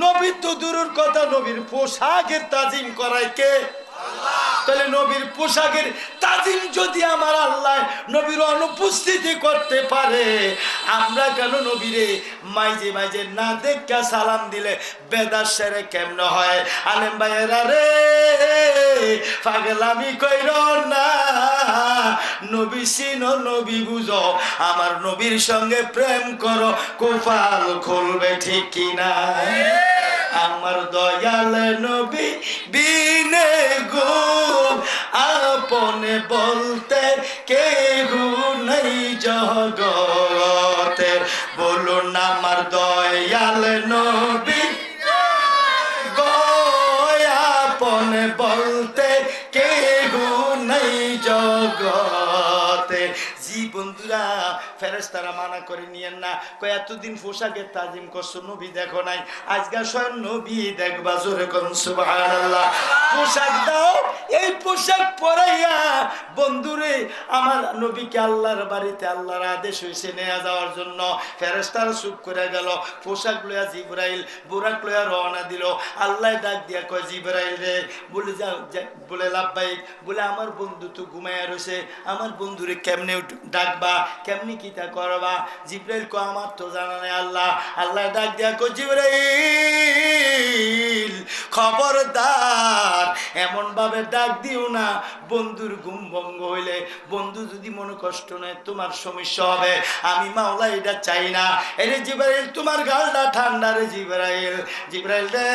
S1: নবী তো দূরের কথা, নবীর পোশাকের তাজিম করায় কে? তাহলে নবীর পোশাকের তাজিম যদি আমার আল্লাহ নবীর অনুপস্থিতি করতে পারে, আমরা কেন নবীরে মাইজে মাইজে না দেখা সালাম দিলে বেদাত সেরে কেমন হয়? আলেম ভাইয়েরা রে পাগলামি কইর না, নবী চিনো, নবী বুঝো, আমার নবীর সঙ্গে প্রেম করো, কপাল খুলবে ঠিক কিনা? আমার দয়াল নবী বিনে গো আপনে বলতে কেহু নাই জগতে, বলুন আমার দয়াল নবী গো আপনে বলতে কেহু নাই জগতে। জি বন্ধুরা, ফেরেশতারা মানা করে নিয়েন না, কয় এতদিন পোশাকের তাজিম করছো, নবী দেখো নাই, আজকে স্বয়ং নবী দেখবা। জোরে করুন সুবহানাল্লাহ। পোশাক দাও, এই পোশাক পরাইয়া বন্ধুরে আমার নবীকে আল্লাহর বাড়িতে আল্লাহর আদেশ হয়েছে নিয়ে যাওয়ার জন্য। ফেরেশতারা চুপ করে গেল, পোশাক লইয়া জিবরাইল বুরাক লইয়া রওনা দিল। আল্লাহ ডাক দিয়া কয় জিবরাইল রে, বলে যাও, বলে লাব্বাইক, বলে আমার বন্ধু তো ঘুমাইয়া রয়েছে, আমার বন্ধুরে কেমনে ডাকবা, কেমনি কিতা করবা? জিবরাইল কয় আমার তো জানা নাই আল্লাহ। আল্লাহ ডাক দিয়া কয় জিবরাইল খবরদার এমন ভাবে ডাক দিও না বন্ধুর ঘুম ভঙ্গ হইলে, বন্ধু যদি মনে কষ্ট নেয় তোমার সমস্যা হবে, আমি মাওলা এটা চাই না। এরে জিবরাইল তোমার গালটা ঠান্ডা রে জিবরাইল। জিবরাইল রে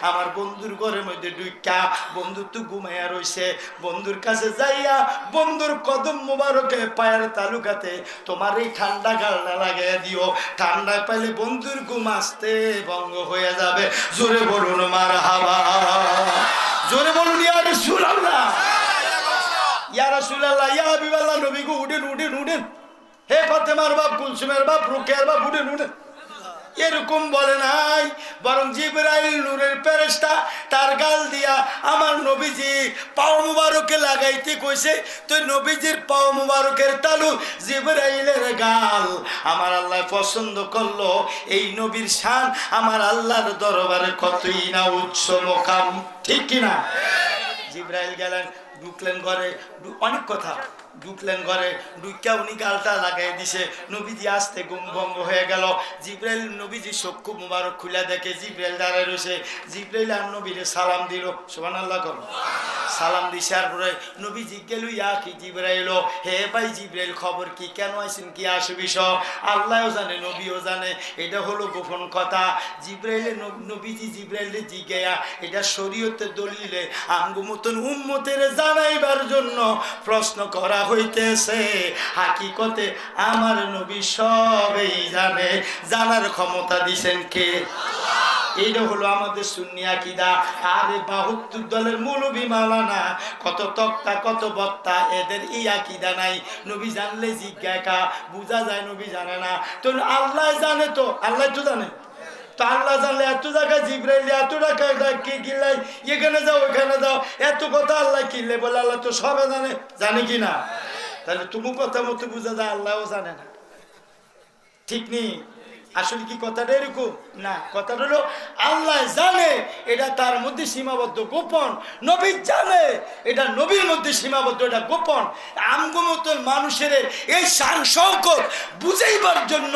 S1: আমার বন্ধুর ঘরের মধ্যে ঢুইকা, বন্ধু তো ঘুমাইয়া রইছে, বন্ধুর কাছে যাইয়া বন্ধুর কদম মোবারকে পায়ের তালুকাতে তোমার এই ঠান্ডা গালটা লাগাইয়া দিও, ঠান্ডা পাইলে বন্ধুর ঘুম আসতে ভঙ্গ হয়ে যাবে। জোরে বলুন মারহাবা, জোরে বলুন ইয়া রাসূলুল্লাহ, ইয়া রাসূলুল্লাহ, ইয়া হাবিবাল্লাহ, নবী গো উঠেন উঠেন উঠেন, হে ফাতেমার বাপ, কুলসুমের বাপ, রুকিয়ার বাপ, উঠেন উঠেন। এরকম বলে নাই, বরং জিবরাইল নূরের ফেরেশতা তার গাল দিয়া আমার নবীজি পাও মুবারকে লাগাইতে কইছে, তো নবীজির পাও মুবারকের তালু জিবরাইলের গাল আমার আল্লাহ পছন্দ করলো। এই নবীর শান আমার আল্লাহর দরবারে কতই না উচ্চ মোকাম, ঠিক কিনা? জিবরাইল গেলেন, ঢুকলেন ঘরে, অনেক কথা, ঢুকলেন ঘরে, ঢুকা উনি গালটা লাগাই দিছে, নবীজি আসতে ঘুম ভঙ্গ হয়ে গেল। জিবরাইল নবীজি চক্ষু মুবারক খুলে দেখে জিবরাইল দাঁড়ায় রয়েছে। জিবরাইল আর নবীরে সালাম দিল। সুবহানাল্লাহ কর। সালাম দিছে, আর পরে নবী জিজ্ঞেল ইয়া কি জিবরাইল, হে ভাই জিবরাইল খবর কি, কেন আইছেন, কি আসে বিষয়? আল্লাহও জানে, নবীও জানে, এটা হলো গোপন কথা। জিবরাইলে নবীজি জিবরাইলে জিজ্ঞায়া এটা শরীয়তের দলিলে আঙ্গু মতন উম্মতের জানাইবার জন্য প্রশ্ন করা হইতেছে। হাকিকতে আমার নবী সবই জানে, জানার ক্ষমতা দিছেন কে? এইটা হলো আমাদের সুন্নি আকীদা। আরে ৭২ দলের মৌলবী মাওলানা কত তক্তা কত বক্তা, এদের এই আকীদা নাই। নবী জানলে জিজ্ঞাসা বুঝা যায়, নবী জানে না তো আল্লাহ জানে, তো আল্লাহ তো জানে, তো আল্লাহ জানলে এত জায়গায় জিবরাইল এত টাকা কে কিনলাই, এখানে যাও ওখানে যাও, এত কথা আল্লাহ কিনলে বলে আল্লাহ তো সবে জানে, জানে কি না? তাহলে তুমি কথা মতো বুঝা যায় আল্লাহও জানে না, ঠিক নেই? আসলে কি কথাটা এরকম না, কথাটা হলো আল্লাহ জানে, এটা তার মধ্যে সীমাবদ্ধ, গোপন। নবী জানে, এটা নবীর মধ্যে সীমাবদ্ধ, এটা গোপন। আমগো মতন মানুষের এই শান শওকত বুঝাইব করিবার জন্য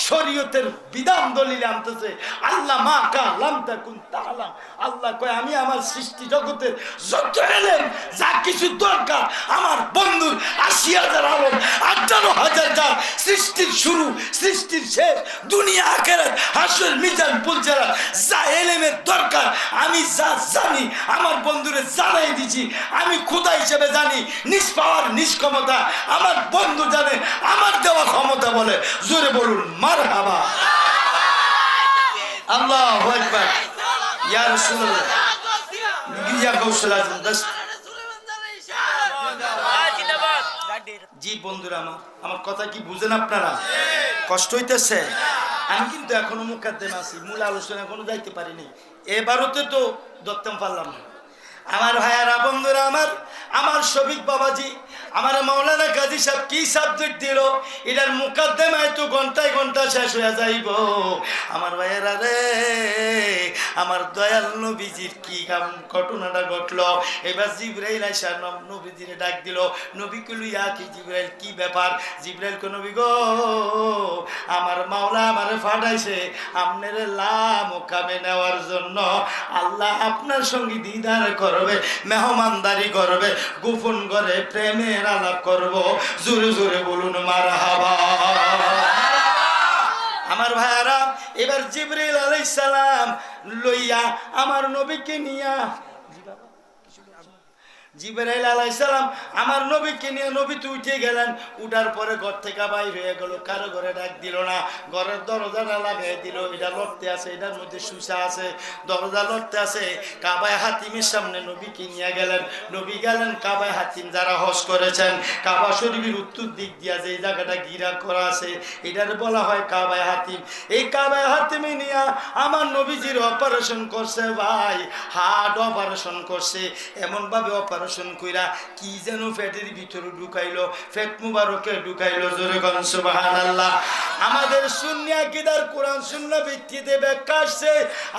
S1: শরীয়তের বিধান দলিল আনতেছে। আল্লাহ মা কা লাম তাকুন তাআলাম, আল্লাহ কয় আমি আমার সৃষ্টি জগতের যত এলেম যা কিছু দরকার আমার বন্ধুর ৮০,০০০ আলম ১৮,০০০ জাত, সৃষ্টির শুরু সৃষ্টির শেষ, দুনিয়া আখিরাত হাসর মিজান পুলজারা যা এলেমের দরকার আমি যা জানি আমার বন্ধুরে জানাই দিছি। আমি খোদা হিসেবে জানি, নিজ পাওয়ার নিজ ক্ষমতা আমার বন্ধু জানে, আমার দেওয়া ক্ষমতা বলে। জোরে বলুন মারহাবা। আল্লাহু আকবার। ইয়া রাসূলুল্লাহ, ইয়া গাউসুল আজম। জি বন্ধুরা, আমার কথা কি বুঝেন আপনারা? কষ্ট হইতেছে? আমি কিন্তু এখনো মুকাদ্দেম আছি, মূল আলোচনা এখনো যাইতে পারিনি। এবারতে তো ধরতাম পারলাম না। আমার ভাইয়ারা বন্ধুরা, আমার শফিক বাবাজি, আমার মাওলানা কাজী সাহেব কি সাবজেক্ট দিল, এটার মুকাদ্দেমায় তো ঘন্টায় ঘন্টা শেষ হয়ে যাইব। আমার ভাইয়ারা রে, আমার দয়াল নবীজির কি ঘটনাটা ঘটলো। এবার জিবরাইল আইসা নবীজিরে ডাক দিল। নবী কইল ইয়া কি জিবরাইল, কি ব্যাপার? জিবরাইল কো নবী গো, আমার মাওলা আমারে ফাটাইছে আপনারে লামকামে নেওয়ার জন্য। আল্লাহ আপনার সঙ্গে দিদার করবে, মেহমানদারি করবে, গোপন করে প্রেমের আলাপ করব। জোরে জোরে বলুন মারহাবা। আমার ভাইয়ারা, এবার জিবরাইল আলাইহিস সালাম লইয়া আমার নবীকে নিয়া, জিবরাইল আলাইহিস সালাম আমার নবীকে নিয়ে নবী তো উঠে গেলেন। উঠার পরে ঘর থেকে বাইর হয়ে গেল, কারো ঘরে ডাক দিল না, ঘরের দরজাটা লাগাই দিল। এটা লড়তে আছে, এটার মধ্যে সুসা আছে, দরজা লড়তে আছে। কাবায় হাতিমের সামনে নবীকে নিয়ে গেলেন। নবী গেলেন কাবায় হাতিম, যারা হজ করেছেন কাবা শরীফের উত্তর দিক দিয়া যে জায়গাটা ঘিরা করা আছে এটার বলা হয় কাবায় হাতিম। এই কাবায় হাতিমে নিয়ে আমার নবীজির অপারেশন করছে ভাই, হার্ট অপারেশন করছে। এমন ভাবে অপারেশন কইরা কি যেন পেটের ভিতরে ঢুকাইলো, পেট মুবারকে ঢুকাইলো। জোরে কোন সুবহানাল্লাহ। আমাদের সুন্নি আকীদার কোরআন সুন্নাহ ভিত্তিতে ব্যাখ্যা আসছে,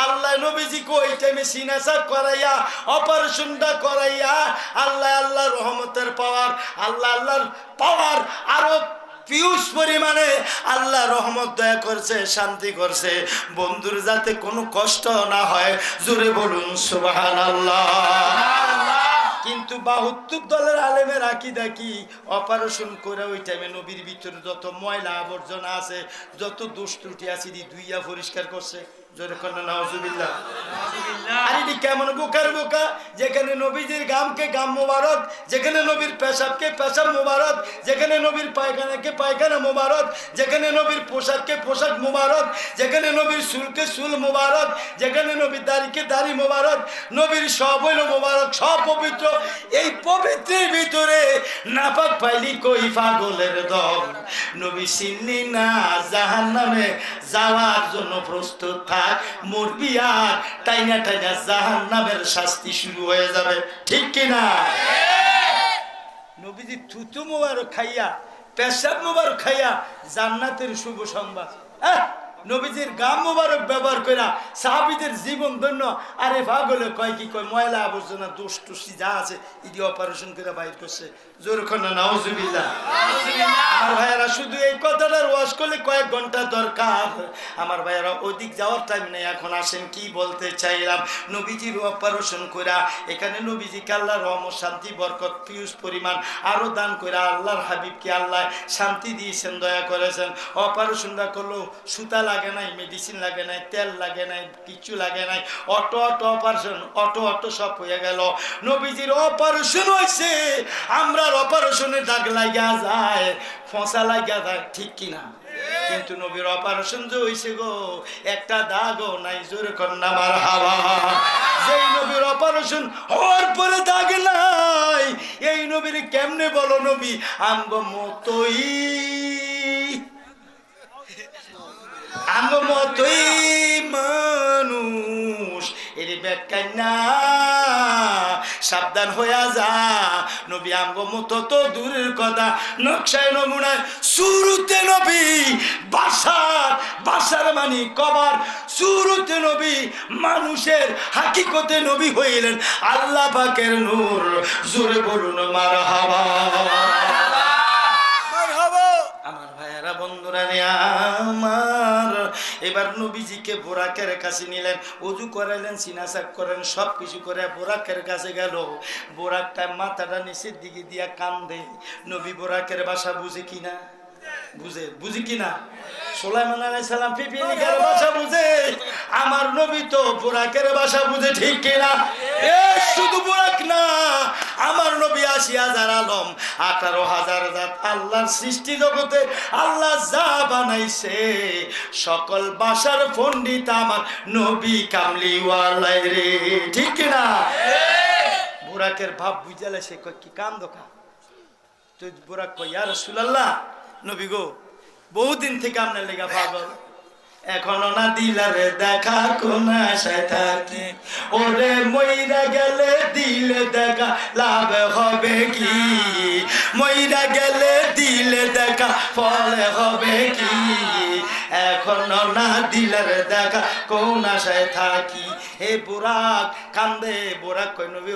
S1: আল্লাহ নবীজিকে ওই টাইমে সিনাসা করাইয়া অপারেশনটা করাইয়া আল্লাহর রহমতের পাওয়ার, আল্লাহর পাওয়ার আরো পিউস পরিমাণে আল্লাহ রহমত দয়া করছে, শান্তি করছে বন্ধুর যাতে কোনো কষ্ট না হয়। জোরে বলুন সুবহানাল্লাহ। কিন্তু ৭২ দলের আলেমের আকীদা কি, অপারেশন করে ওই টাইমে নবীর ভিতরে যত ময়লা আবর্জনা আছে, যত দোষ ত্রুটি আছে দুইয়া পরিষ্কার করছে। জোরে কন্যা নাউজুবিল্লাহ। আর এটি কেমন বোকার বোকা, যেখানে নবীজির গামকে গাম মোবারক, যেখানে নবীর পেশাবকে পেশাব মোবারক, যেখানে নবীর পায়খানাকে পায়খানা মোবারক, যেখানে নবীর পোশাককে পোশাক মোবারক, যেখানে নবীর চুলকে চুল মোবারক, যেখানে নবীর দাড়িকে দাড়ি মোবারক, নবীর সব হইল মোবারক, সব পবিত্র। এই পবিত্রের ভিতরে নাপাক পাইলি কই পাগলের দল। নবী চিনলি না, জাহান্নামে যাওয়ার জন্য প্রস্তুত থাক, মরবি আর টাইনা টাইনা জাহান্নামের শাস্তি শুরু হয়ে যাবে। ঠিক কিনা? নবীজি থুতু মোবারক খাইয়া, পেশাব মোবারক খাইয়া জান্নাতের শুভ সংবাদ। নবীজির গাম মোবারক ব্যবহার কইরা সাহাবীদের জীবন ধন্য। আরে পাগলে কয় কি কয়, ময়লা আবর্জনা দোষ টুসি যা আছে ইদি অপারেশন করে বাইর করছে। জোর কন্যা নাউজুবিল্লাহ। আমার ভাইয়ারা, শুধু এই কথাটার ওয়াজ করলে কয়েক ঘন্টা দরকার। আমার ভাইয়ারা, ওদিক যাওয়ার টাইম নেই, এখন আসেন কি বলতে চাইলাম। নবীজির অপারেশন কইরা এখানে নবীজিকে আল্লাহ রহমত শান্তি বরকত পিউস পরিমাণ আরো দান কইরা আল্লাহর হাবিবকে আল্লাহ শান্তি দিয়েছেন, দয়া করেছেন। অপারেশনটা করলো, সুতা লাগে নাই, মেডিসিন লাগে নাই, তেল লাগে নাই, কিছু লাগে নাই, অটো অপারেশন, অটো সব হয়ে গেল। নবীজির অপারেশন হয়েছে, আমরা অপারেশনে দাগ লাগিয়া যায়, ফসা লাগিয়া যায়, ঠিক কিনা? কিন্তু নবীর অপারেশন যে হয়েছে গো, একটা দাগও নাই। জোরে কন্যা মারহাবা। যেই নবীর অপারেশন হওয়ার পরে দাগ নাই, এই নবীর কেমনে বলো নবী আঙ্গ মতই, আঙ্গ মতই মানুষ। এর ব্যাখ্যা না, সাবধান হইয়া যা। নবী আঙ্গ মতো তো দূরের কথা, নকশায় নমুনায় শুরুতে নবী বাসার মানে কবার, শুরুতে নবী মানুষের হাকিকতে নবী হইলেন আল্লাহ পাকের নূর। জোরে বলুন মারহাবা। আমার ভাইয়েরা বন্ধু নুরানি আমার। এবার নবীজিকে বোরাকের কাছে নিলেন, ওযু করাইলেন, সিনাসাক করেন, সব কিছু করে বোরাকের কাছে গেল। বোরাকটা মাথাটা নিচের দিকে দিয়া কান্দে। নবী বোরাকের ভাষা বুঝে কিনা? বুঝি কিনা? সুলাইমান আলাইহিস সালাম পিপিলিকার ভাষা বুঝে, আমার নবী তো বোরাকের ভাষা বুঝে, ঠিক কিনা? শুধু বোরাক না, আমার নবী ৮০,০০০ আলম, ১৮,০০০ জাত। আল্লাহর সৃষ্টি জগতে আল্লাহ যা বানাইছে সকল ভাষার পণ্ডিত আমার নবী কামলিওয়ালাই রে, ঠিক কিনা? বোরাকের ভাব বুঝালে সে কয় কি কাম দোকা তো। বোরাক কয় ইয়া রাসূলুল্লাহ, নবী গো, বহুদিন থেকে আপনার লেগা পাগল, এখনো না দিলারে দেখা কোন আশায় থাকি, ওরে মইরা গেলে দিলে দেখা লাভ হবে কি, মইরা গেলে দিলে দেখা ফলে হবে কি, এখনো না দিলারে দেখা কোন আশায় থাকি। হে বোরাক কান্দে। বোরাক কয় নবী